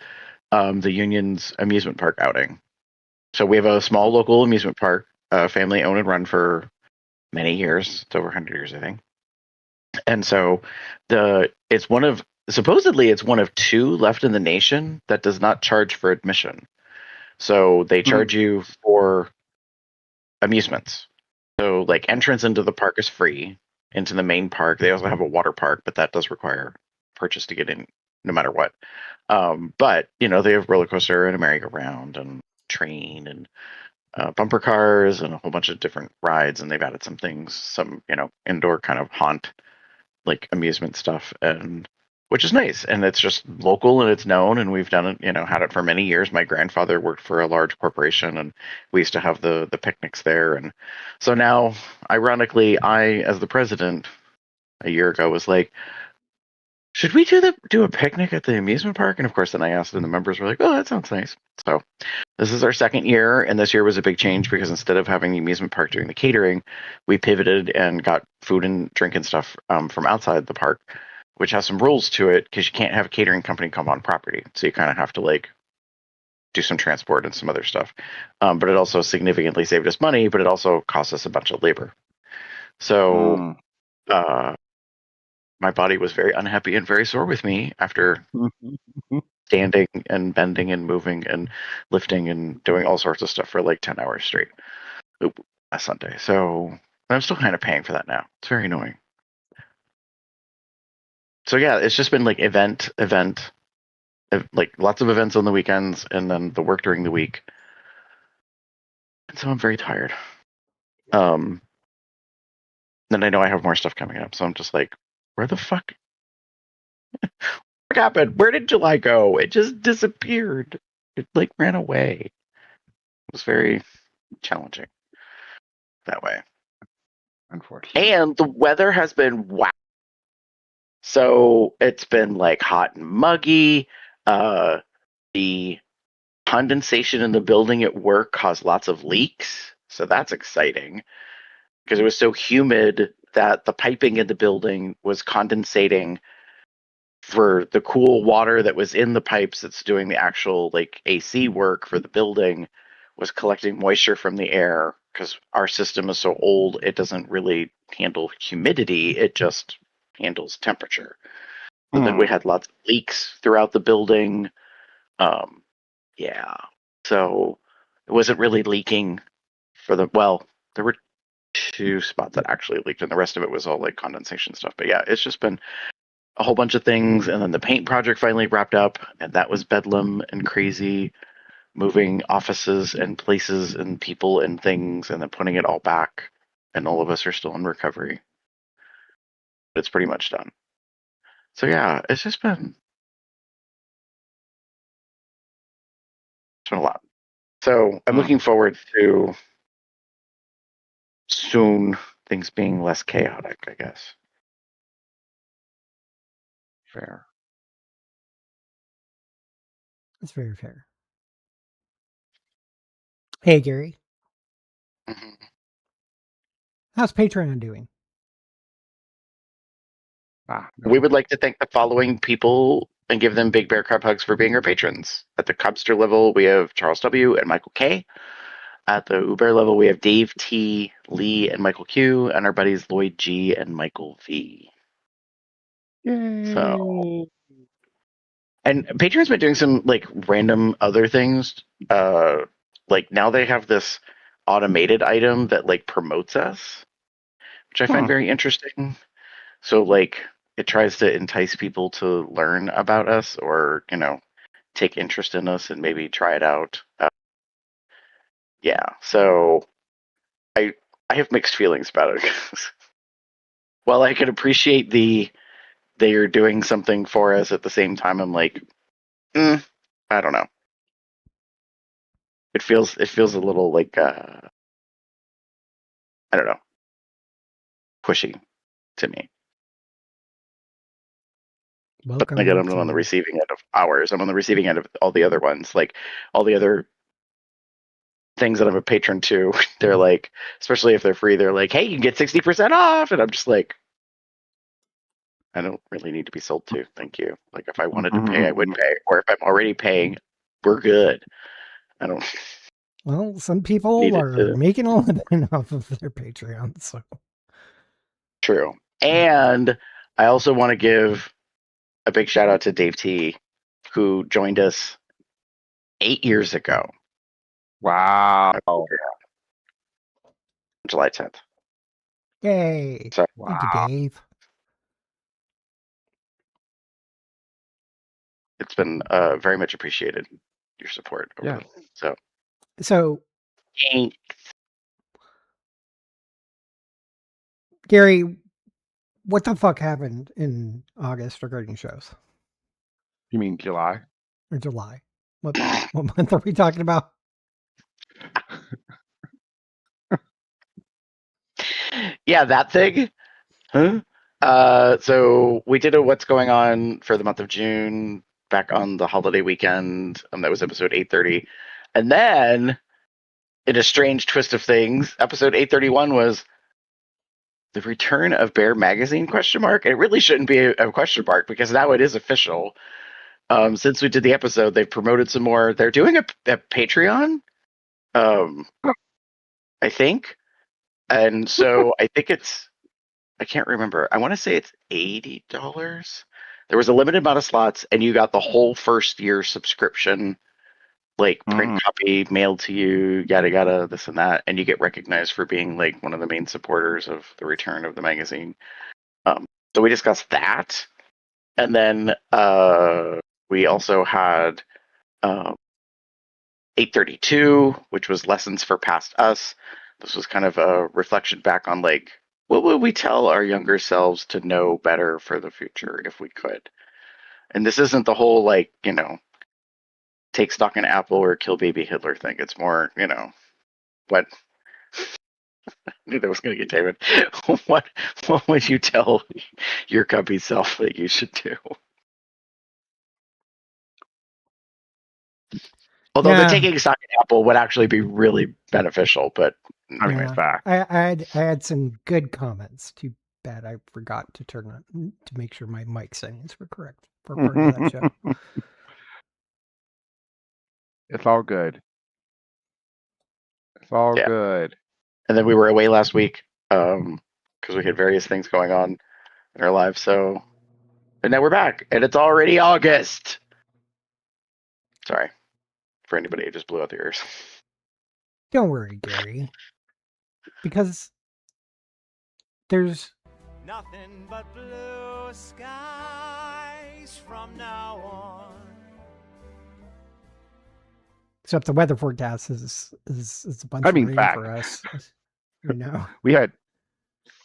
[SPEAKER 2] the union's amusement park outing. So we have a small local amusement park, family owned and run for many years. It's over 100 years, I think. And so supposedly it's one of 2 left in the nation that does not charge for admission. So they charge you for amusements. So like entrance into the park is free, into the main park. They also have a water park, but that does require purchase to get in no matter what. But they have roller coaster and a merry-go-round and train and bumper cars and a whole bunch of different rides, and they've added some things, some indoor kind of haunt like amusement stuff, and which is nice, and it's just local and it's known, and we've done it, had it for many years. My grandfather worked for a large corporation, and we used to have the picnics there, and so now, ironically, I, as the president, a year ago, was like, should we do a picnic at the amusement park? And of course, then I asked, and the members were like, oh, that sounds nice. So this is our second year, and this year was a big change because instead of having the amusement park doing the catering, we pivoted and got food and drink and stuff from outside the park, which has some rules to it because you can't have a catering company come on property. So you kind of have to like do some transport and some other stuff. But it also significantly saved us money, but it also cost us a bunch of labor. So my body was very unhappy and very sore with me after standing and bending and moving and lifting and doing all sorts of stuff for like 10 hours straight last Sunday. So I'm still kind of paying for that now. It's very annoying. So yeah, it's just been like event, like lots of events on the weekends and then the work during the week. And so I'm very tired. Then I know I have more stuff coming up. So I'm just like, where the fuck? What happened? Where did July go? It just disappeared. It like ran away. It was very challenging that way.
[SPEAKER 3] Unfortunately.
[SPEAKER 2] And the weather has been wow. So it's been like hot and muggy. The condensation in the building at work caused lots of leaks. So that's exciting because it was so humid that the piping in the building was condensating for the cool water that was in the pipes that's doing the actual like AC work for the building was collecting moisture from the air because our system is so old it doesn't really handle humidity, it just handles temperature. So then we had lots of leaks throughout the building. Yeah. So it wasn't really leaking there were 2 spots that actually leaked and the rest of it was all like condensation stuff. But yeah, it's just been a whole bunch of things, and then the paint project finally wrapped up, and that was bedlam and crazy, moving offices and places and people and things, and then putting it all back, and all of us are still in recovery. But it's pretty much done. So yeah, it's been a lot. So I'm looking forward to soon things being less chaotic, I guess.
[SPEAKER 3] Fair.
[SPEAKER 1] That's very fair. Hey, Gary.
[SPEAKER 2] Mm-hmm.
[SPEAKER 1] How's Patreon doing?
[SPEAKER 2] We would like to thank the following people and give them big bear cub hugs for being our patrons. At the Cubster level, we have Charles W. and Michael K. At the Uber level, we have Dave T, Lee, and Michael Q, and our buddies Lloyd G and Michael V.
[SPEAKER 3] Yay.
[SPEAKER 2] So, and Patreon's been doing some like random other things. Like now they have this automated item that like promotes us, which I find very interesting. So like it tries to entice people to learn about us or take interest in us and maybe try it out. Yeah, so I have mixed feelings about it. While I can appreciate they're doing something for us, at the same time I'm like, I don't know. It feels a little like I don't know, pushy to me.
[SPEAKER 1] Welcome
[SPEAKER 2] but again, I'm on the receiving end of ours. I'm on the receiving end of all the other ones, like all the other things that I'm a patron to. They're like, especially if they're free, they're like, hey, you can get 60% off, and I'm just like, I don't really need to be sold to. Thank you. Like if I wanted to pay, I would pay. Or if I'm already paying, we're good. I don't.
[SPEAKER 1] Well, some people are making a living off of their Patreon, so.
[SPEAKER 2] True. And I also want to give a big shout out to Dave T, who joined us 8 years ago.
[SPEAKER 3] Wow.
[SPEAKER 2] July 10th.
[SPEAKER 1] Yay.
[SPEAKER 2] So,
[SPEAKER 1] thank you, Dave.
[SPEAKER 2] It's been very much appreciated, your support. So Thanks.
[SPEAKER 1] Gary, what the fuck happened in August regarding shows?
[SPEAKER 3] You mean July?
[SPEAKER 1] Or July? What month are we talking about?
[SPEAKER 2] Yeah, that thing. Huh? So we did a what's going on for the month of June back on the holiday weekend. That was episode 830. And then, in a strange twist of things, episode 831 was the return of Bear Magazine ? And it really shouldn't be a question mark because now it is official. Since we did the episode, they've promoted some more. They're doing a Patreon, I think. And so I think I can't remember. I want to say it's $80. There was a limited amount of slots, and you got the whole first year subscription, like print copy mailed to you, yada yada, this and that, and you get recognized for being like one of the main supporters of the return of the magazine. So we discussed that, and then we also had 832, which was lessons for past us. This was kind of a reflection back on like, what would we tell our younger selves to know better for the future if we could? And this isn't the whole like, take stock in Apple or kill baby Hitler thing. It's more, what I knew that was going to get David. What would you tell your cubby self that you should do? Although the taking stock in Apple would actually be really beneficial, but
[SPEAKER 3] I mean, it's fact.
[SPEAKER 1] I had some good comments. Too bad I forgot to turn on to make sure my mic settings were correct for part of that show.
[SPEAKER 3] It's all good. It's all good.
[SPEAKER 2] And then we were away last week because we had various things going on in our lives. So, and now we're back, and it's already August. Sorry for anybody who just blew out their ears.
[SPEAKER 1] Don't worry, Gary, because there's
[SPEAKER 7] nothing but blue skies from now on.
[SPEAKER 1] Except the weather forecast is a bunch of rain for us.
[SPEAKER 3] We had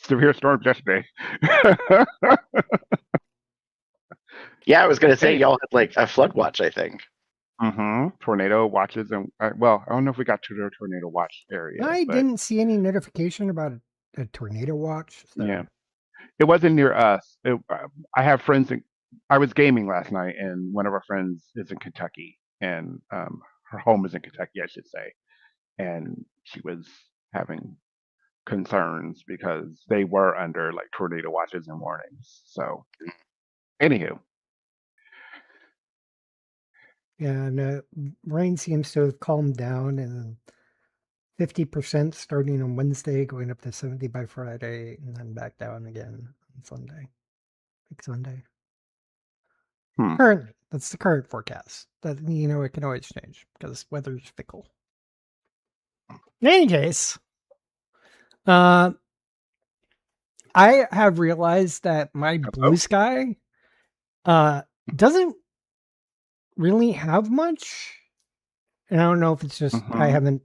[SPEAKER 3] severe storms yesterday.
[SPEAKER 2] Yeah, I was going to say y'all had like a flood watch, I think.
[SPEAKER 3] Tornado watches, and well, I don't know if we got to the tornado watch area.
[SPEAKER 1] I didn't see any notification about a tornado watch. So.
[SPEAKER 3] Yeah, it wasn't near us. I have friends. I was gaming last night, and one of our friends is in Kentucky, and her home is in Kentucky, I should say, and she was having concerns because they were under like tornado watches and warnings. So, anywho.
[SPEAKER 1] Yeah, and rain seems to have calmed down, and 50% starting on Wednesday, going up to 70 by Friday, and then back down again on Sunday. Big Sunday. Currently, that's the current forecast. That it can always change because weather's fickle. In any case, I have realized that my blue sky doesn't really have much, and I don't know if it's just I haven't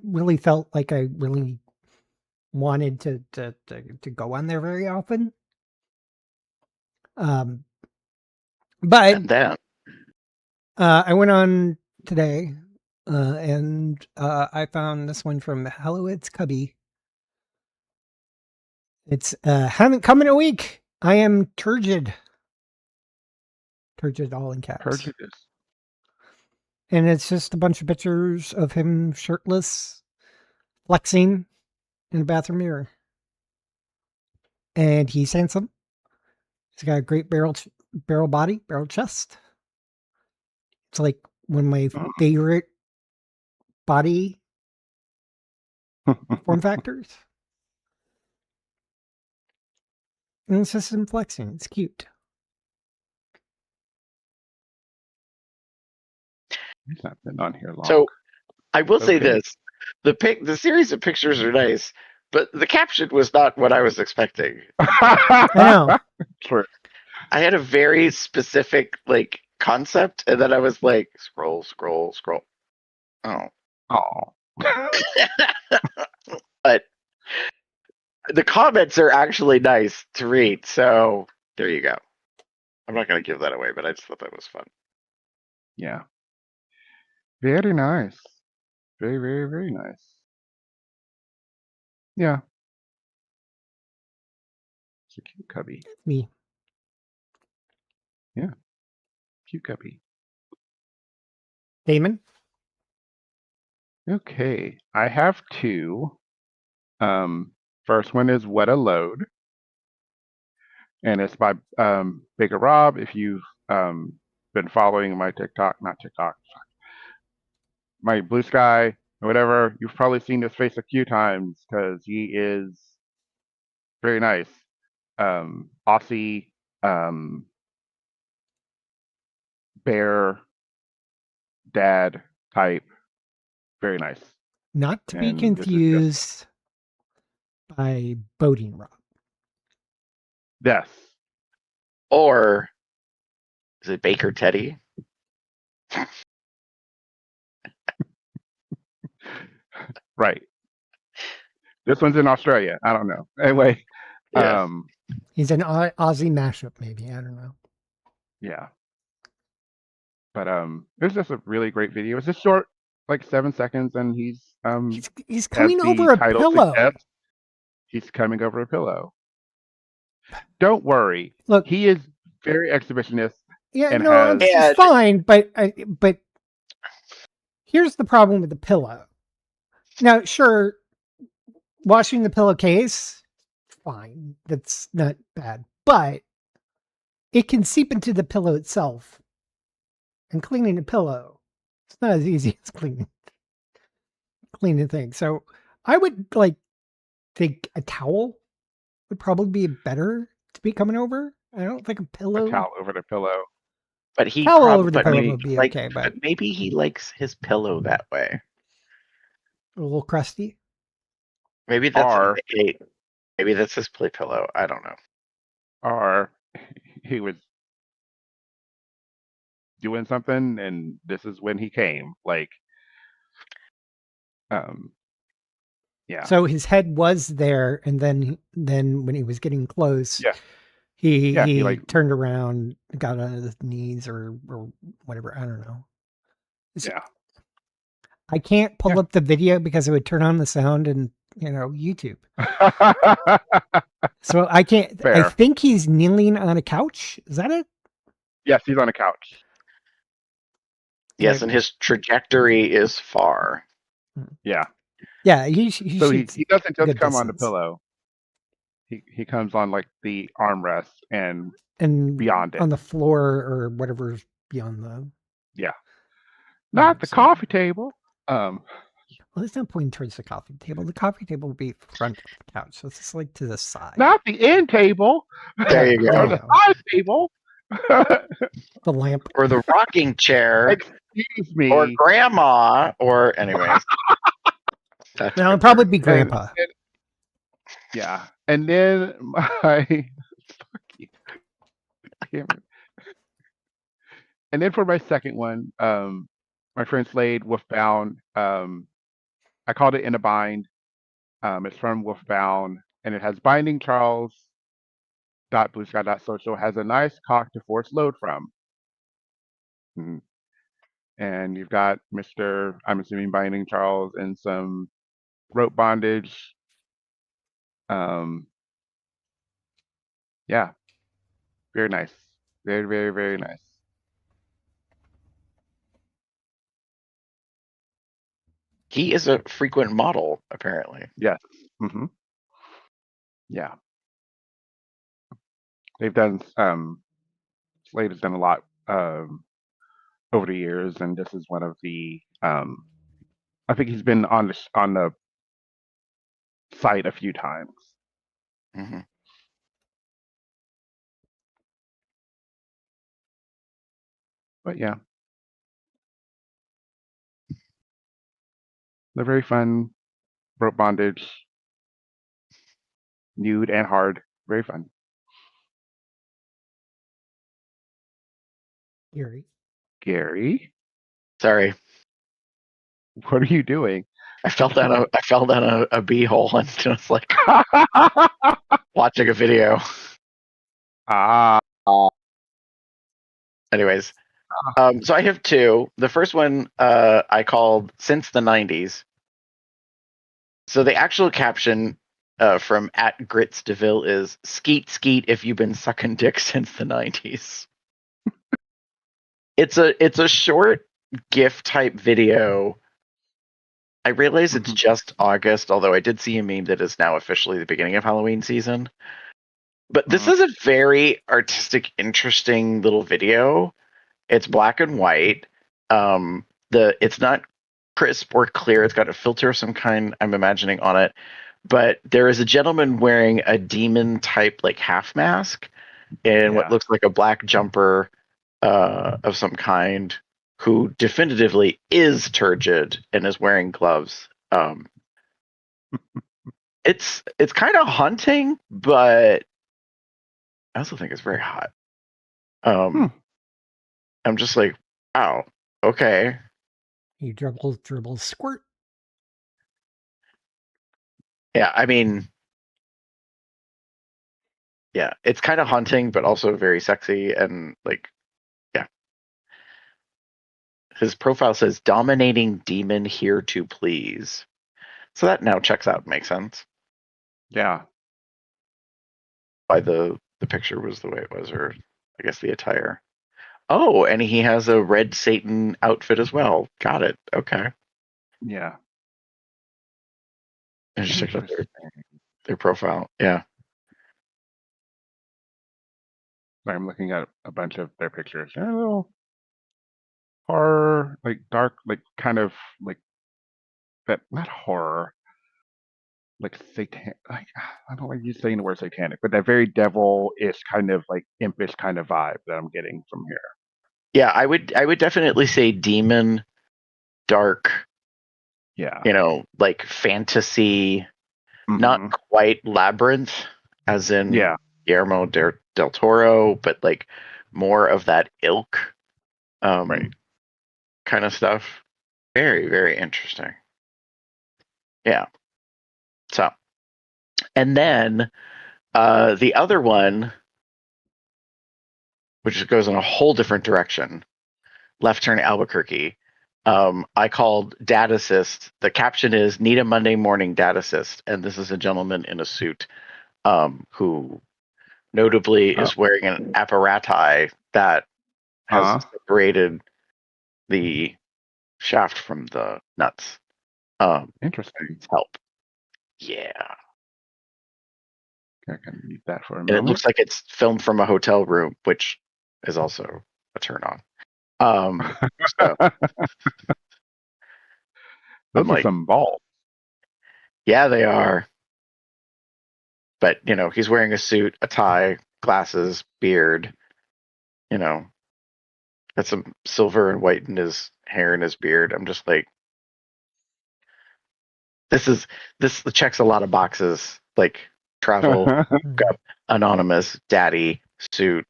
[SPEAKER 1] really felt like I really wanted to go on there very often. But I went on today, and I found this one from Hello It's Cubby. It's haven't come in a week. I am turgid. Turgid all in caps.
[SPEAKER 3] Turgid.
[SPEAKER 1] And it's just a bunch of pictures of him shirtless, flexing in a bathroom mirror. And he's handsome. He's got a great barrel body, barrel chest. It's like one of my favorite body form factors. And it's just him flexing. It's cute.
[SPEAKER 3] He's not been on here long.
[SPEAKER 2] So I will say this: the series of pictures are nice, but the caption was not what I was expecting.
[SPEAKER 1] I know.
[SPEAKER 3] True.
[SPEAKER 2] I had a very specific like concept, and then I was like, scroll. Oh,
[SPEAKER 3] Oh.
[SPEAKER 2] But the comments are actually nice to read, so there you go. I'm not going to give that away, but I just thought that was fun.
[SPEAKER 3] Yeah. Very nice. Very, very, very nice. Yeah. It's a cute cubby.
[SPEAKER 1] Me.
[SPEAKER 3] Yeah. Cute cubby.
[SPEAKER 1] Damon?
[SPEAKER 3] Okay. I have two. First one is What a Load. And it's by Bigger Rob. If you've been following my not TikTok, my Blue Sky, or whatever, you've probably seen his face a few times because he is very nice. Aussie bear dad type. Very nice.
[SPEAKER 1] Not to be
[SPEAKER 3] And this is just
[SPEAKER 1] confused by Boating Rob.
[SPEAKER 3] yes.
[SPEAKER 2] Or is it Baker Teddy?
[SPEAKER 3] Right. This one's in Australia. I don't know. Anyway,
[SPEAKER 2] Yes.
[SPEAKER 1] He's an Aussie mashup, maybe. I don't know.
[SPEAKER 3] Yeah. But it's just a really great video. It's just short, like 7 seconds, and he's
[SPEAKER 1] He's
[SPEAKER 3] as
[SPEAKER 1] coming
[SPEAKER 3] the
[SPEAKER 1] over a
[SPEAKER 3] title
[SPEAKER 1] pillow.
[SPEAKER 3] suggests, he's coming over a pillow. Don't worry.
[SPEAKER 1] Look,
[SPEAKER 3] he is very exhibitionist.
[SPEAKER 1] Yeah,
[SPEAKER 3] and
[SPEAKER 1] no, it's fine, but here's the problem with the pillow. Now, sure, washing the pillowcase, fine, that's not bad, but it can seep into the pillow itself, and cleaning a pillow, it's not as easy as cleaning things. So I would think a towel would probably be better to be coming over. I don't think a pillow.
[SPEAKER 3] A towel over the pillow.
[SPEAKER 2] But he
[SPEAKER 1] towel
[SPEAKER 2] probably
[SPEAKER 1] over the pillow would be okay,
[SPEAKER 2] but maybe he likes his pillow that way.
[SPEAKER 1] A little crusty.
[SPEAKER 2] Maybe that's maybe that's his play pillow. I don't know.
[SPEAKER 3] Or he was doing something, and this is when he came. Yeah.
[SPEAKER 1] So his head was there, and then when he was getting close, he turned around, got on his knees or whatever. I don't know. I can't pull up the video because it would turn on the sound and YouTube. So I can't.
[SPEAKER 3] Fair.
[SPEAKER 1] I think he's kneeling on a couch. Is that it?
[SPEAKER 3] Yes, he's on a couch.
[SPEAKER 2] Yes, and his trajectory is far.
[SPEAKER 3] Yeah.
[SPEAKER 1] Yeah, he
[SPEAKER 3] doesn't just come on the pillow. He comes on the armrest and beyond it.
[SPEAKER 1] On the floor or whatever's beyond the.
[SPEAKER 3] Yeah. Not the coffee table.
[SPEAKER 1] Well, there's no point towards the coffee table. The coffee table would be front of the couch, so it's just to the side.
[SPEAKER 3] Not the end table.
[SPEAKER 2] There you go.
[SPEAKER 3] Or the side table.
[SPEAKER 1] The lamp.
[SPEAKER 2] Or the rocking chair.
[SPEAKER 3] Excuse me.
[SPEAKER 2] Or grandma. Or anyways.
[SPEAKER 1] No, it'd probably be grandpa.
[SPEAKER 3] Yeah. And then and then for my second one, my friend Slade, Wolfbound. I called it In a Bind. It's from Wolfbound, and it has binding Charles. .bluesky.social has a nice cock to force load from. And you've got Mr. I'm assuming binding Charles and some rope bondage. Yeah. Very nice. Very, very, very nice.
[SPEAKER 2] He is a frequent model, apparently.
[SPEAKER 3] Yes. Mm-hmm. Yeah. They've done Slade has done a lot over the years, and this is one of the I think he's been on the site a few times.
[SPEAKER 2] Mm-hmm.
[SPEAKER 3] But yeah, they're very fun. Rope bondage, nude and hard, very fun.
[SPEAKER 1] Gary.
[SPEAKER 2] Sorry.
[SPEAKER 3] What are you doing?
[SPEAKER 2] I fell down a bee hole and just like watching a video.
[SPEAKER 3] Ah.
[SPEAKER 2] Anyways, so I have two. The first one I called Since the 90s. So the actual caption from @GritsDeVille is "Skeet skeet if you've been sucking dick since the 90s." It's a short GIF type video. I realize it's just August, although I did see a meme that is now officially the beginning of Halloween season. But this is a very artistic, interesting little video. It's black and white. It's not crisp or clear. It's got a filter of some kind, I'm imagining, on it. But there is a gentleman wearing a demon type like half mask and what looks like a black jumper of some kind, who definitively is turgid and is wearing gloves. It's kind of haunting, but I also think it's very hot. I'm just like, wow, okay.
[SPEAKER 1] You dribble, squirt.
[SPEAKER 2] Yeah, I mean, yeah, it's kind of haunting, but also very sexy and like, yeah. His profile says "dominating demon here to please," so that now checks out, makes sense.
[SPEAKER 3] Yeah.
[SPEAKER 2] Why the picture was the way it was, or I guess the attire. Oh, and he has a red Satan outfit as well. Got it. Okay.
[SPEAKER 3] Yeah.
[SPEAKER 2] I just checked out their profile. Yeah.
[SPEAKER 3] I'm looking at a bunch of their pictures. They're a little horror, like dark, like kind of like that, not horror, like satanic. Like, I don't like you saying the word satanic, but that very devil-ish kind of like impish kind of vibe that I'm getting from here.
[SPEAKER 2] Yeah, I would definitely say demon, dark.
[SPEAKER 3] Yeah.
[SPEAKER 2] Like fantasy, not quite labyrinth, as in Guillermo del Toro, but like more of that ilk kind of stuff. Very, very interesting. Yeah. So, and then the other one, which goes in a whole different direction, Left Turn Albuquerque. I called Dad Assist. The caption is "Need a Monday morning Dad Assist," and this is a gentleman in a suit who notably is wearing an apparati that has separated the shaft from the nuts.
[SPEAKER 3] Interesting.
[SPEAKER 2] Help. Yeah.
[SPEAKER 3] I can mute that for a moment.
[SPEAKER 2] And it looks like it's filmed from a hotel room, which is also a turn on. So,
[SPEAKER 3] those are some balls.
[SPEAKER 2] Yeah, they are. But, he's wearing a suit, a tie, glasses, beard, got some silver and white in his hair and his beard. I'm just like, this checks a lot of boxes, like travel, anonymous, daddy, suit,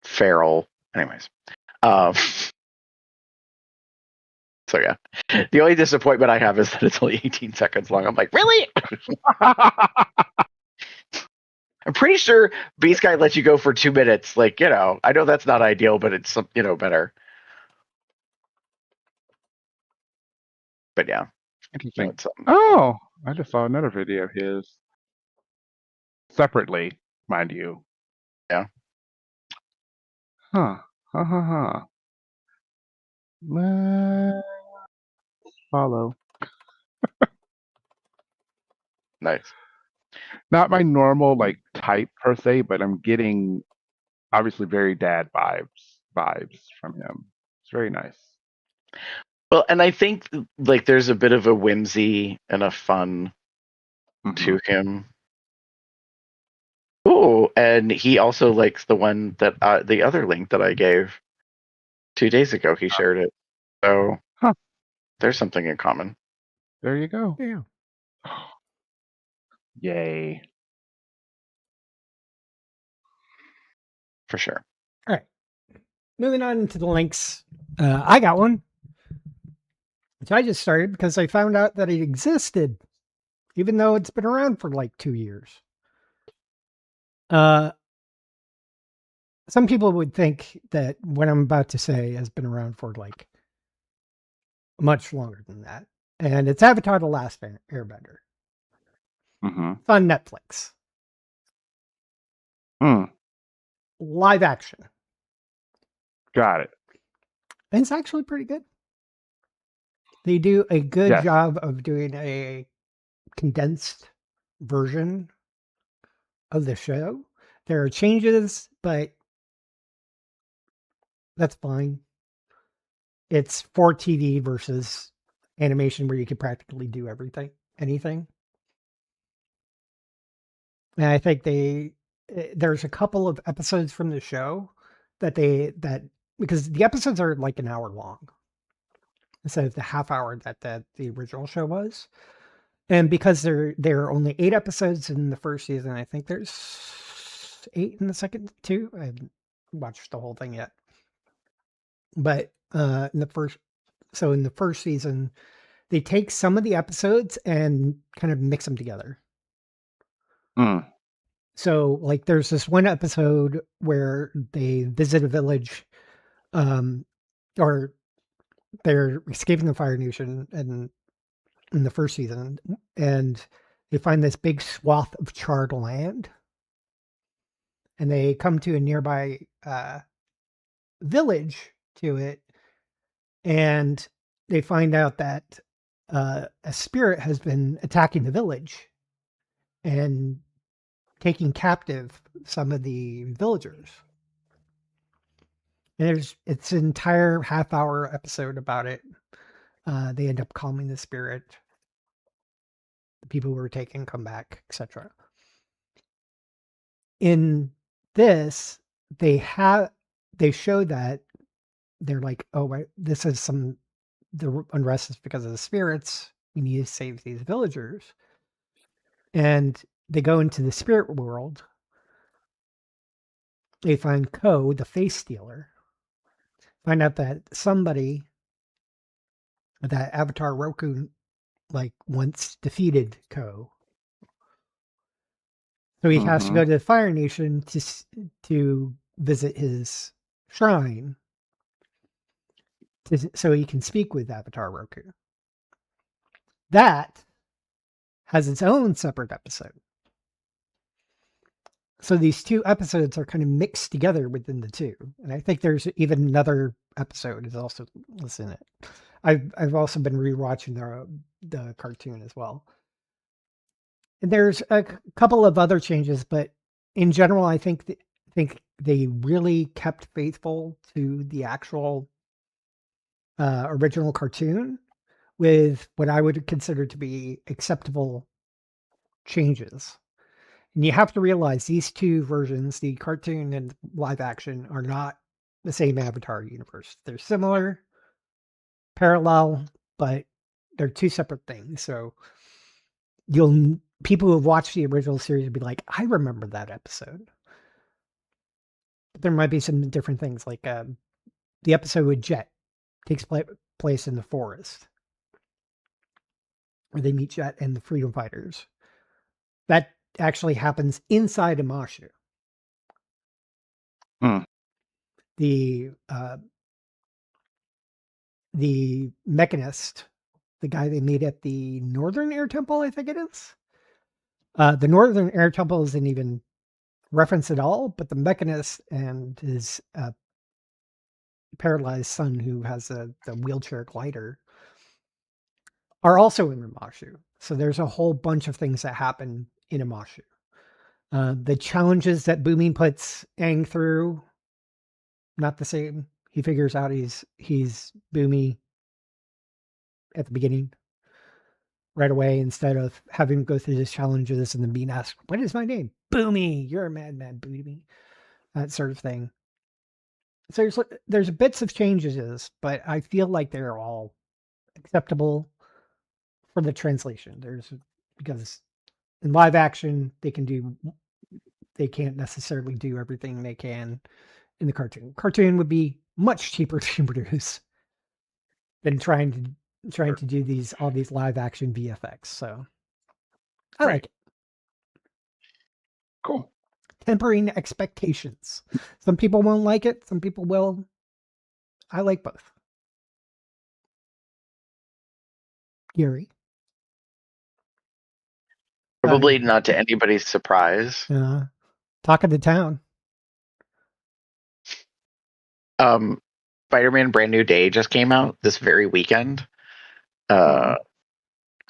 [SPEAKER 2] feral. Anyways. So yeah, the only disappointment I have is that it's only 18 seconds long. I'm like, really? I'm pretty sure Beast Guy lets you go for 2 minutes. Like, I know that's not ideal, but it's better. But yeah.
[SPEAKER 3] Interesting. Oh, I just saw another video of his. Separately, mind you.
[SPEAKER 2] Yeah.
[SPEAKER 3] Huh. Let's follow.
[SPEAKER 2] Nice.
[SPEAKER 3] Not my normal like type per se, but I'm getting obviously very dad vibes from him. It's very nice.
[SPEAKER 2] Well, and I think like there's a bit of a whimsy and a fun to him. Oh, and he also likes the one that the other link that I gave 2 days ago. He shared it, so there's something in common.
[SPEAKER 3] There you go.
[SPEAKER 1] Yeah.
[SPEAKER 3] Yay.
[SPEAKER 2] For sure.
[SPEAKER 1] All right. Moving on to the links. I got one. which I just started because I found out that it existed, even though it's been around for like 2 years. Some people would think that what I'm about to say has been around for like much longer than that. And it's Avatar: The Last Airbender. It's on Netflix. Live action.
[SPEAKER 3] Got it.
[SPEAKER 1] And it's actually pretty good. They do a good job of doing a condensed version of the show. There are changes, but that's fine. It's for TV versus animation where you could practically do anything. And I think there's a couple of episodes from the show that because the episodes are like an hour long instead of the half hour that the original show was. And because there are only 8 episodes in the first season, I think there's 8 in the second too. I haven't watched the whole thing yet. But in the first season, they take some of the episodes and kind of mix them together. So like there's this one episode where they visit a village, or they're escaping the Fire Nation and in the first season, and they find this big swath of charred land, and they come to a nearby village to it, and they find out that a spirit has been attacking the village and taking captive some of the villagers. And it's an entire half-hour episode about it. They end up calming the spirit. The people who were taken come back, etc. In this, they show that they're like, oh, right, this is the unrest is because of the spirits. We need to save these villagers. And they go into the spirit world. They find Ko, the face stealer. Find out that somebody, that Avatar Roku, like once defeated Ko. So he has to go to the Fire Nation to visit his shrine, so he can speak with Avatar Roku. That has its own separate episode. So these 2 episodes are kind of mixed together within the 2. And I think there's even another episode is also in it. I've also been rewatching the cartoon as well. And there's a couple of other changes, but in general, I think they really kept faithful to the actual original cartoon with what I would consider to be acceptable changes. And you have to realize these 2 versions, the cartoon and live action, are not the same Avatar universe. They're similar, parallel, but they're 2 separate things. So people who have watched the original series will be like, I remember that episode. But there might be some different things, like the episode with Jet takes place in the forest, where they meet Jet and the freedom fighters. That actually happens inside a Mashu. The mechanist, the guy they meet at the Northern Air Temple, I think it is. The Northern Air Temple isn't even referenced at all, but the mechanist and his paralyzed son, who has the wheelchair glider, are also in Mashu. So there's a whole bunch of things that happen in a Mashu. The challenges that Boomy puts Aang through, not the same. He figures out he's Boomy at the beginning right away, instead of having to go through these challenges and then being asked, what is my name? Boomy, you're a madman, Boomy. That sort of thing. So there's bits of changes, but I feel like they're all acceptable for the translation. Because in live action, they can't necessarily do everything they can in the cartoon. Cartoon would be much cheaper to produce than trying to trying to do all these live action VFX. So I like it.
[SPEAKER 3] Cool.
[SPEAKER 1] Tempering expectations. Some people won't like it. Some people will. I like both. Gary.
[SPEAKER 2] Probably not to anybody's surprise.
[SPEAKER 1] Talk of the town.
[SPEAKER 2] Spider-Man Brand New Day just came out this very weekend.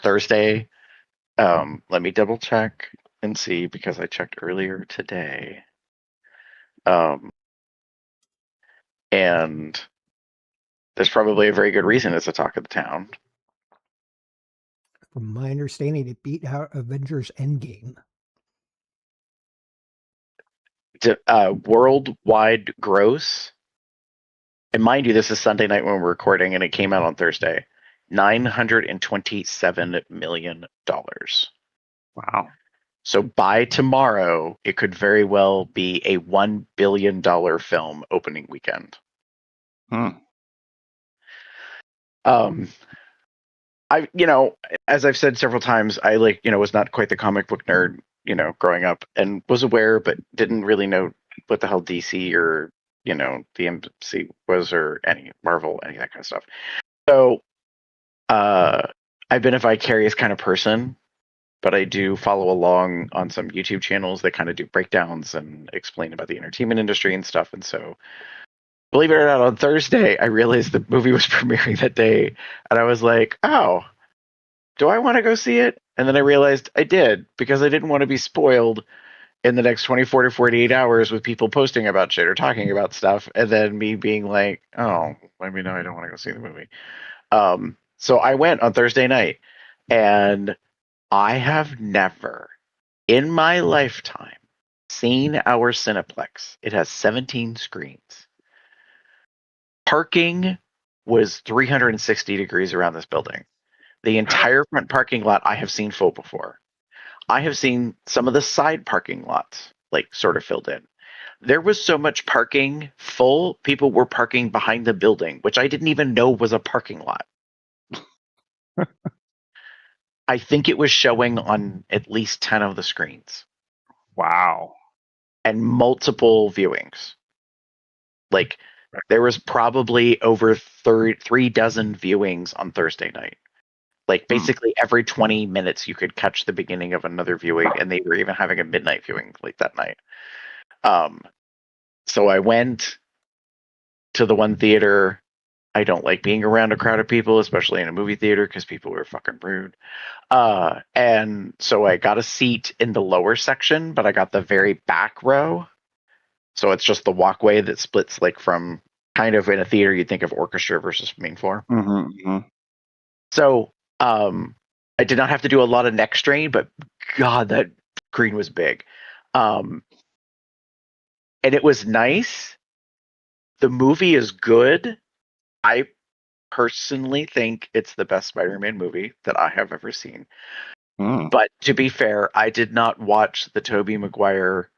[SPEAKER 2] Thursday. Let me double check and see because I checked earlier today. And there's probably a very good reason it's a talk of the town.
[SPEAKER 1] From my understanding, it beat out Avengers Endgame.
[SPEAKER 2] Worldwide gross, and mind you, this is Sunday night when we're recording, and it came out on Thursday. $927 million.
[SPEAKER 3] Wow.
[SPEAKER 2] So by tomorrow, it could very well be a $1 billion film opening weekend. As I've said several times, I was not quite the comic book nerd, growing up, and was aware, but didn't really know what the hell DC or, the MC was, or any Marvel, any of that kind of stuff. So, I've been a vicarious kind of person, but I do follow along on some YouTube channels that kind of do breakdowns and explain about the entertainment industry and stuff. And so, believe it or not, on Thursday, I realized the movie was premiering that day, and I was like, oh, do I want to go see it? And then I realized I did, because I didn't want to be spoiled in the next 24 to 48 hours with people posting about shit or talking about stuff, and then me being like, oh, let me know I don't want to go see the movie. So I went on Thursday night, and I have never in my lifetime seen our Cineplex. It has 17 screens. Parking was 360 degrees around this building. The entire front parking lot I have seen full before. I have seen some of the side parking lots, sort of filled in. There was so much parking full, people were parking behind the building, which I didn't even know was a parking lot. I think it was showing on at least 10 of the screens.
[SPEAKER 3] Wow.
[SPEAKER 2] And multiple viewings. There was probably over 3 dozen viewings on Thursday night. Basically every 20 minutes you could catch the beginning of another viewing, and they were even having a midnight viewing that night. So I went to the one theater. I don't like being around a crowd of people, especially in a movie theater, because people were fucking rude. And so I got a seat in the lower section, but I got the very back row. So it's just the walkway that splits from kind of in a theater you'd think of orchestra versus main floor. So I did not have to do a lot of neck strain, but God, that screen was big. And it was nice. The movie is good. I personally think it's the best Spider-Man movie that I have ever seen. But to be fair, I did not watch the Tobey Maguire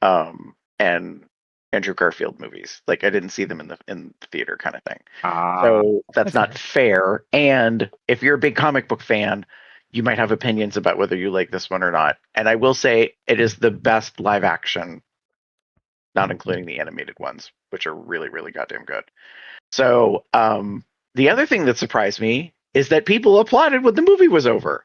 [SPEAKER 2] and Andrew Garfield movies. I didn't see them in the theater kind of thing. So that's not fair. And if you're a big comic book fan, you might have opinions about whether you like this one or not. And I will say it is the best live action, not including the animated ones, which are really, really goddamn good. So the other thing that surprised me is that people applauded when the movie was over.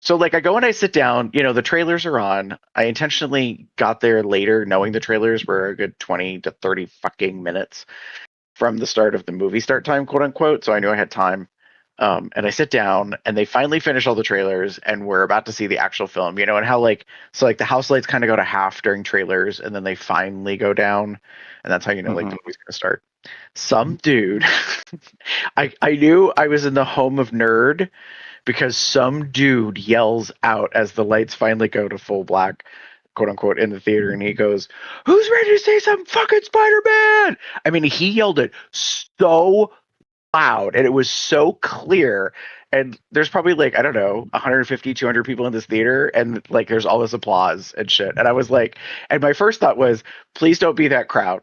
[SPEAKER 2] So I go and I sit down, the trailers are on. I intentionally got there later knowing the trailers were a good 20 to 30 fucking minutes from the start of the movie start time, quote unquote. So I knew I had time. And I sit down and they finally finish all the trailers and we're about to see the actual film, and how the house lights kind of go to half during trailers and then they finally go down. And that's how the movie's going to start. Some dude, I knew I was in the home of nerd, because some dude yells out as the lights finally go to full black, quote unquote, in the theater, and he goes, "Who's ready to see some fucking Spider-Man?" I mean, he yelled it so loud, and it was so clear. And there's probably 150, 200 people in this theater, and there's all this applause and shit. And I was and my first thought was, please don't be that crowd.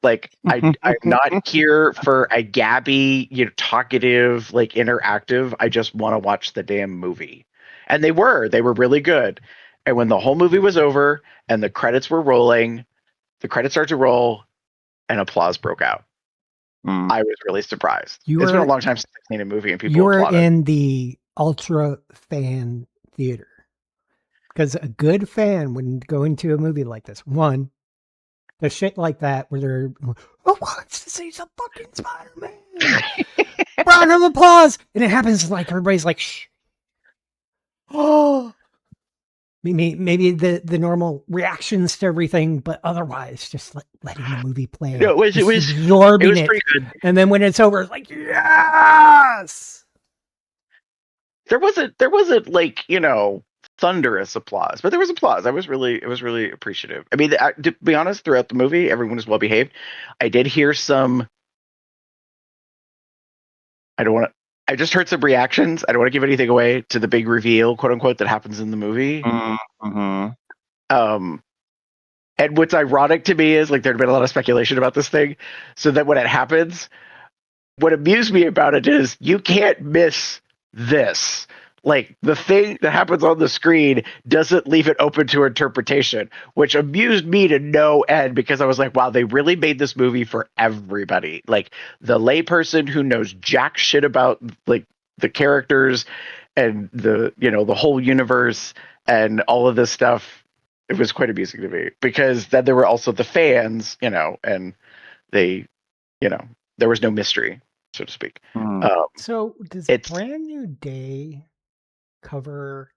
[SPEAKER 2] Like I'm not here for a gabby, talkative, like interactive. I just want to watch the damn movie. And they were really good. And when the whole movie was over and the credits were rolling, the credits started to roll and applause broke out. I was really surprised. It's been a long time since I've seen a movie and people applauded.
[SPEAKER 1] You're in the ultra fan theater. Because a good fan when going to a movie like this, one, the shit like that where they're, wants to see some fucking Spider-Man. Round of applause. And it happens like everybody's like, shh. Oh. Maybe the normal reactions to everything, but otherwise just letting the movie play.
[SPEAKER 2] No, it was
[SPEAKER 1] absorbing it.
[SPEAKER 2] Pretty good.
[SPEAKER 1] And then when it's over, it's like, yes.
[SPEAKER 2] There wasn't like, thunderous applause, but there was applause. It was really appreciative. I mean, to be honest, throughout the movie, everyone was well behaved. I did hear some. I just heard some reactions. I don't want to give anything away to the big reveal, quote unquote, that happens in the movie.
[SPEAKER 3] Mm-hmm.
[SPEAKER 2] And what's ironic to me is like there'd been a lot of speculation about this thing, so that when it happens, what amused me about it is you can't miss this. Like the thing that happens on the screen doesn't leave it open to interpretation, which amused me to no end because I was like, wow, they really made this movie for everybody. Like the layperson who knows jack shit about like the characters and the whole universe and all of this stuff. It was quite amusing to me because then there were also the fans, and they, there was no mystery, so to speak.
[SPEAKER 1] So does Brand New Day cover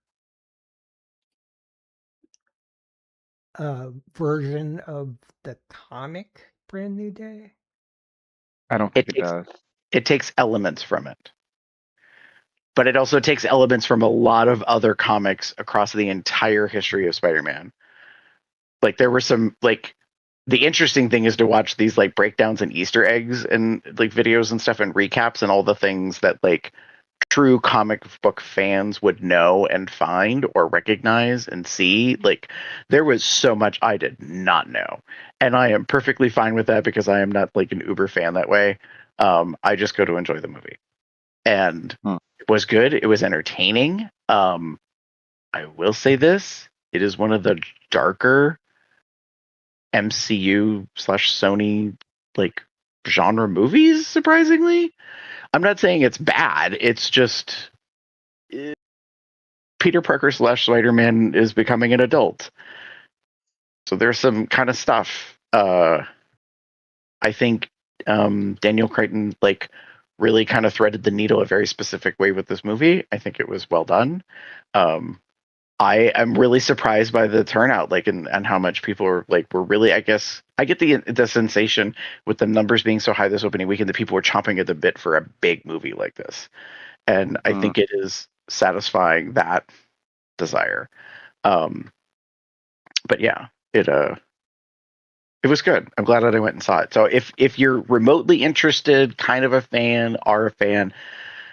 [SPEAKER 1] a version of the comic Brand New Day?
[SPEAKER 3] I don't think it does.
[SPEAKER 2] It takes elements from it. But it also takes elements from a lot of other comics across the entire history of Spider-Man. Like there were some like the interesting thing is to watch these like breakdowns and Easter eggs and like videos and stuff and recaps and all the things that like true comic book fans would know and find or recognize and see. Like there was so much I did not know, and I am perfectly fine with that because I am not like an uber fan that way. I just go to enjoy the movie, and it was good. It was entertaining. I will say this: it is one of the darker MCU/Sony like genre movies, surprisingly. I'm not saying it's bad. It's just Peter Parker / Spider-Man is becoming an adult. So there's some kind of stuff. I think Daniel Cretton like really kind of threaded the needle a very specific way with this movie. I think it was well done. I am really surprised by the turnout, like, and how much people were really, I guess, I get the sensation with the numbers being so high this opening weekend that people were chomping at the bit for a big movie like this. And I think it is satisfying that desire. But yeah, it was good. I'm glad that I went and saw it. So if you're remotely interested, kind of a fan, are a fan,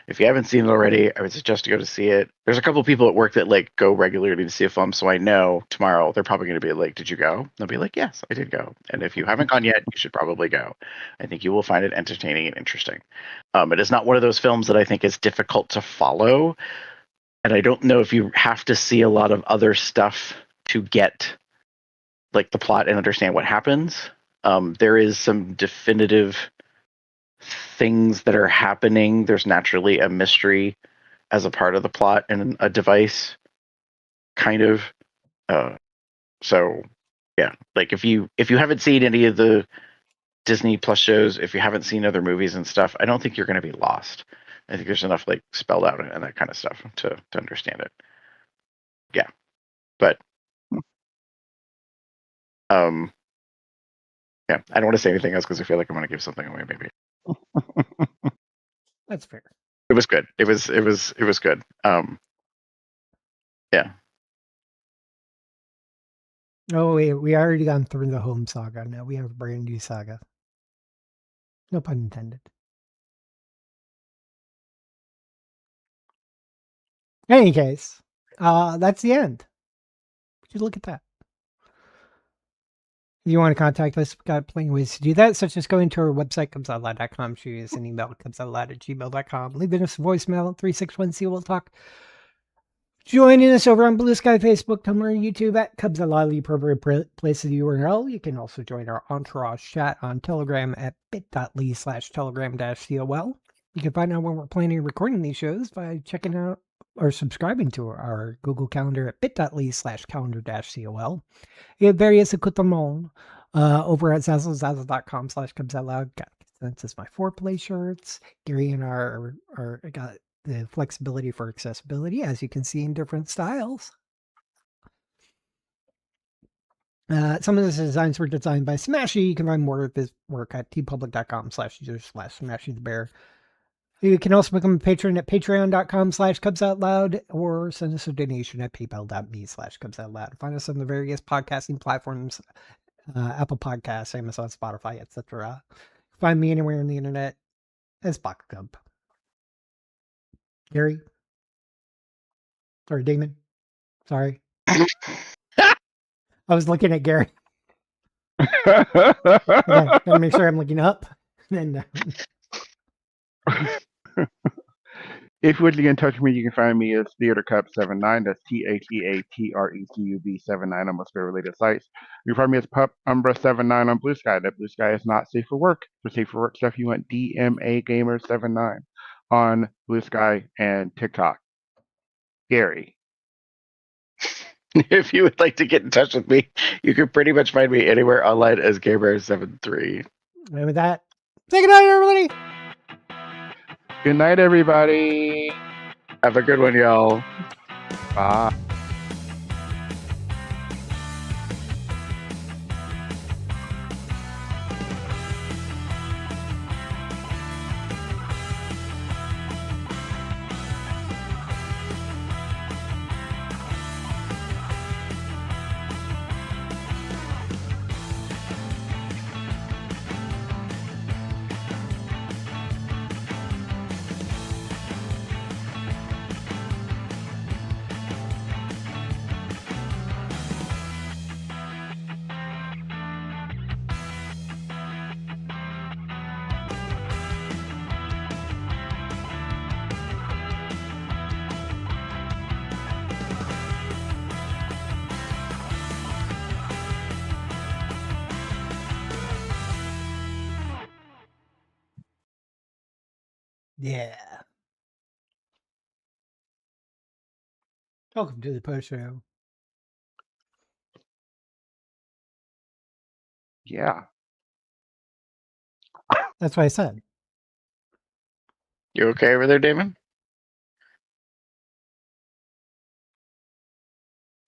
[SPEAKER 2] if you haven't seen it already, I would suggest to go to see it. There's a couple of people at work that like go regularly to see a film, so I know tomorrow they're probably going to be like, "Did you go?" They'll be like, "Yes, I did go." And if you haven't gone yet, you should probably go. I think you will find it entertaining and interesting. It is not one of those films that I think is difficult to follow, and I don't know if you have to see a lot of other stuff to get like the plot and understand what happens. There is some definitive things that are happening. There's naturally a mystery as a part of the plot and a device, kind of. So yeah, like if you haven't seen any of the Disney Plus shows, if you haven't seen other movies and stuff, I don't think you're going to be lost. I think there's enough like spelled out and that kind of stuff to understand it. Yeah, but yeah, I don't want to say anything else because I feel like I'm going to give something away. Maybe.
[SPEAKER 1] That's fair.
[SPEAKER 2] It was good. It was good. Yeah.
[SPEAKER 1] Oh, we already gone through the home saga. Now we have a brand new saga. No pun intended. In any case, that's the end. Would you look at that? If you want to contact us, we've got plenty of ways to do that, such as going to our website, cubsoutloud.com, shoot us an email at cubsoutloud@gmail.com, leaving us a voicemail at 361-COL-TALK. Joining us over on Blue Sky, Facebook, Tumblr, and YouTube at Cubs Out Loud, the appropriate place of the URL. You can also join our entourage chat on Telegram at bit.ly/telegram-COL. You can find out when we're planning and recording these shows by checking out or subscribing to our Google Calendar at bit.ly/calendar-COL. You have various accoutrements over at zazzle.com/cubsoutloud. This is my foreplay shirts. Gary and I got the flexibility for accessibility, as you can see in different styles. Some of the designs were designed by Smashy. You can find more of his work at tpublic.com/user/Smashy the Bear. You can also become a patron at patreon.com/cubsoutloud or send us a donation at paypal.me/cubsoutloud. Find us on the various podcasting platforms, Apple Podcasts, Amazon, Spotify, etc. Find me anywhere on the internet as Cub. Gary? Sorry, Damon? Sorry. I was looking at Gary. Okay, gotta make sure I'm looking up. Then
[SPEAKER 3] If you would like to get in touch with me, you can find me as TheaterCub79. That's TheaterCub79 on most of related sites. You can find me as Pup Umbra79 on Blue Sky. That Blue Sky is not safe for work. For safe for work stuff, you want DMA Gamer79 on Blue Sky and TikTok. Gary.
[SPEAKER 2] If you would like to get in touch with me, you can pretty much find me anywhere online as GameBear73.
[SPEAKER 1] And with that, say good night, everybody.
[SPEAKER 3] Good night, everybody.
[SPEAKER 2] Have a good one, y'all.
[SPEAKER 3] Bye.
[SPEAKER 1] Yeah. Welcome to the post show.
[SPEAKER 3] Yeah.
[SPEAKER 1] That's what I said.
[SPEAKER 2] You okay over there, Damon?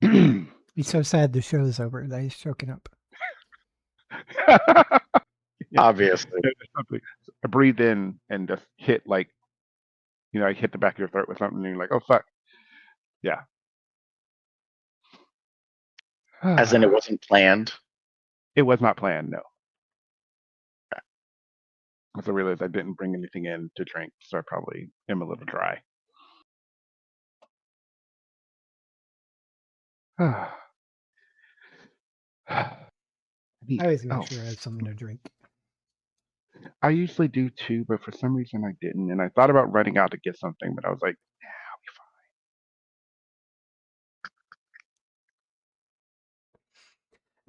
[SPEAKER 1] He's so sad the show's over that he's choking up.
[SPEAKER 2] Obviously.
[SPEAKER 3] I breathe in and just hit I hit the back of your throat with something and you're like, oh fuck. Yeah.
[SPEAKER 2] As in it wasn't planned?
[SPEAKER 3] It was not planned, no. Once I realized I didn't bring anything in to drink, so I probably am a little dry.
[SPEAKER 1] I always make sure I have something to drink.
[SPEAKER 3] I usually do too, but for some reason I didn't. And I thought about running out to get something, but I was like, nah, I'll be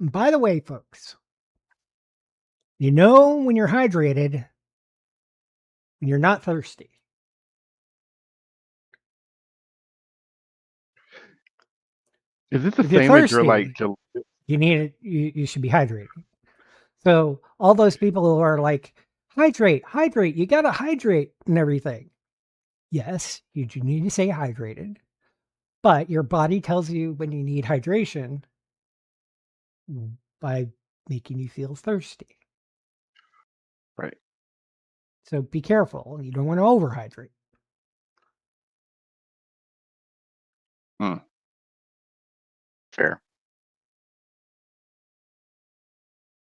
[SPEAKER 1] And by the way, folks, you know when you're hydrated, when you're not thirsty.
[SPEAKER 3] Is this the same as you're like...
[SPEAKER 1] You need it. You should be hydrated. So all those people who are like, hydrate, you got to hydrate and everything. Yes, you do need to stay hydrated, but your body tells you when you need hydration by making you feel thirsty.
[SPEAKER 3] Right.
[SPEAKER 1] So be careful. You don't want to overhydrate.
[SPEAKER 2] Fair.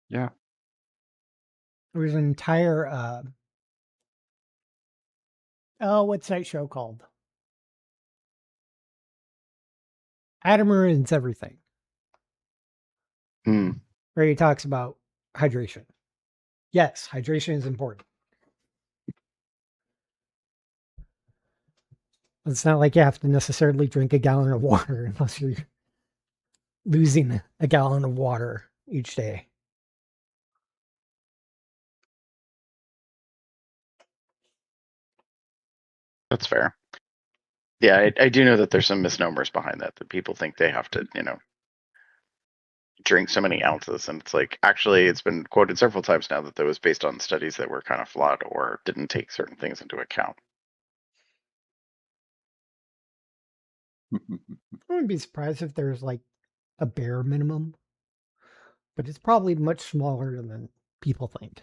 [SPEAKER 3] Yeah.
[SPEAKER 1] There was an entire, what's that show called? Adam Ruins Everything. where he talks about hydration. Yes, hydration is important. It's not like you have to necessarily drink a gallon of water unless you're losing a gallon of water each day.
[SPEAKER 2] That's fair. Yeah, I do know that there's some misnomers behind that people think they have to, drink so many ounces, and it's like, actually, it's been quoted several times now that was based on studies that were kind of flawed or didn't take certain things into account.
[SPEAKER 1] I wouldn't be surprised if there's like a bare minimum, but it's probably much smaller than people think.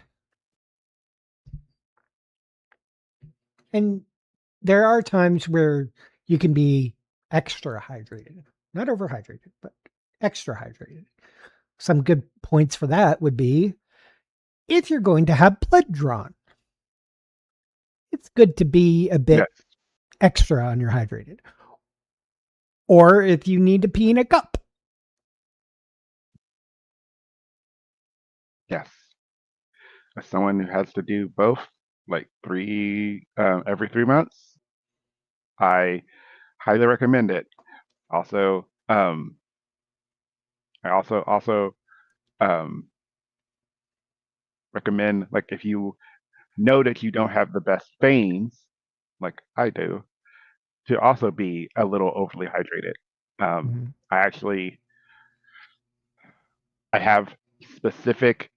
[SPEAKER 1] And there are times where you can be extra hydrated, not overhydrated, but extra hydrated. Some good points for that would be if you're going to have blood drawn, it's good to be a bit extra on your hydrated. Or if you need to pee in a cup.
[SPEAKER 3] Yes. As someone who has to do both, like every 3 months, I highly recommend it. Also, I also recommend, like, if you know that you don't have the best veins, like I do, to also be a little overly hydrated. I have specific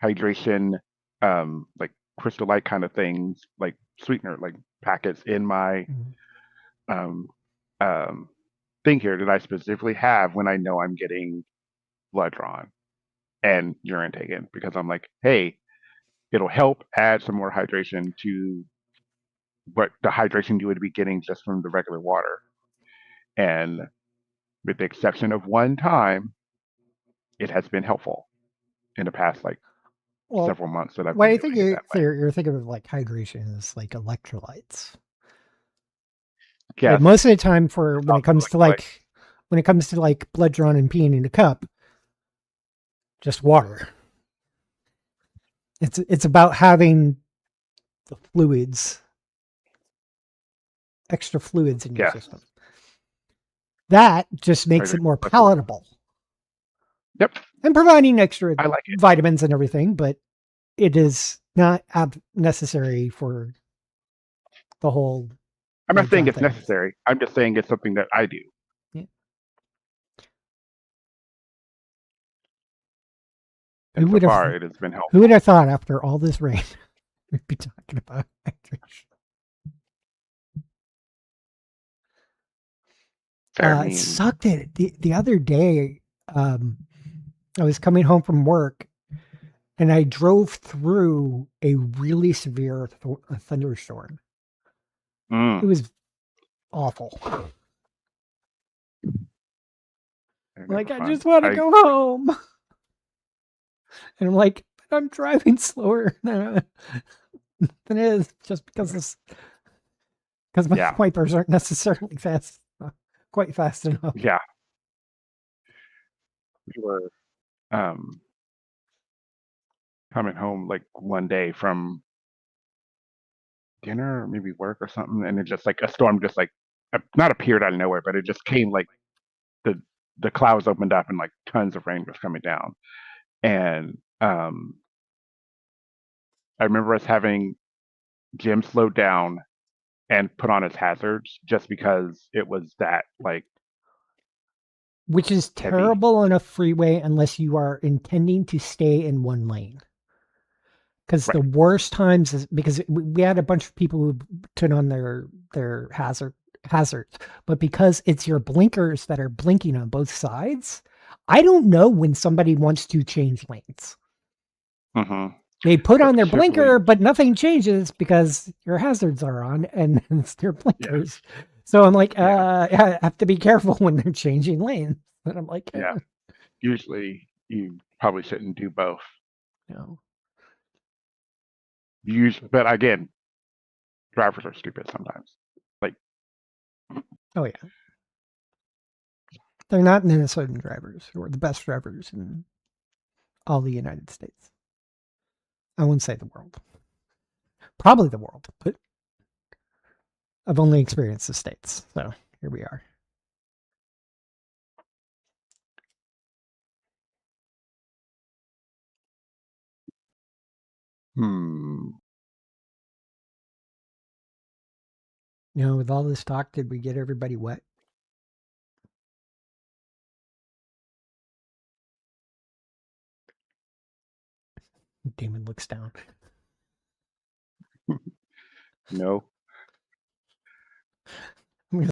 [SPEAKER 3] hydration, like Crystal Light kind of things, like sweetener, like packets in my thing here that I specifically have when I know I'm getting blood drawn and urine taken, because I'm like, hey, it'll help add some more hydration to what the hydration you would be getting just from the regular water. And with the exception of one time, it has been helpful in the past, like, several months that I've been doing it that way.
[SPEAKER 1] You're thinking of like hydration as like electrolytes.
[SPEAKER 3] Yes.
[SPEAKER 1] Like most of the time when it comes to like blood drawn and peeing in a cup, just water. It's about having the fluids, extra fluids in your system. That just makes it more palatable.
[SPEAKER 3] Yep.
[SPEAKER 1] And providing extra vitamins and everything, but it is not necessary for the whole.
[SPEAKER 3] I'm not saying it's necessary. I'm just saying it's something that I do.
[SPEAKER 1] Yeah.
[SPEAKER 3] And so far, it has been helpful.
[SPEAKER 1] Who would have thought after all this rain we'd be talking about hydration? It sucked it. The other day, I was coming home from work and I drove through a really severe thunderstorm. It was awful. Like, I just want to go home. And I'm like, I'm driving slower than it is just because my wipers aren't necessarily quite fast enough.
[SPEAKER 3] Yeah. We were coming home like one day from dinner or maybe work or something, and it just like a storm just like not appeared out of nowhere, but it just came, like the clouds opened up and like tons of rain was coming down. And I remember us having Jim slow down and put on his hazards just because it was that like,
[SPEAKER 1] which is terrible on a freeway unless you are intending to stay in one lane. Because the worst times is because we had a bunch of people who turn on their hazards, but because it's your blinkers that are blinking on both sides, I don't know when somebody wants to change lanes. They put on their blinker, but nothing changes because your hazards are on and it's their blinkers. Yeah. So I'm like, I have to be careful when they're changing lanes. And I'm like,
[SPEAKER 3] yeah. Usually you probably shouldn't do both.
[SPEAKER 1] No.
[SPEAKER 3] But again, drivers are stupid sometimes. Like,
[SPEAKER 1] oh yeah. They're not Minnesotan drivers who are the best drivers in all the United States. I wouldn't say the world. Probably the world, but I've only experienced the States. So here we are. You know, with all this talk, did we get everybody wet? Damon looks down.
[SPEAKER 3] No.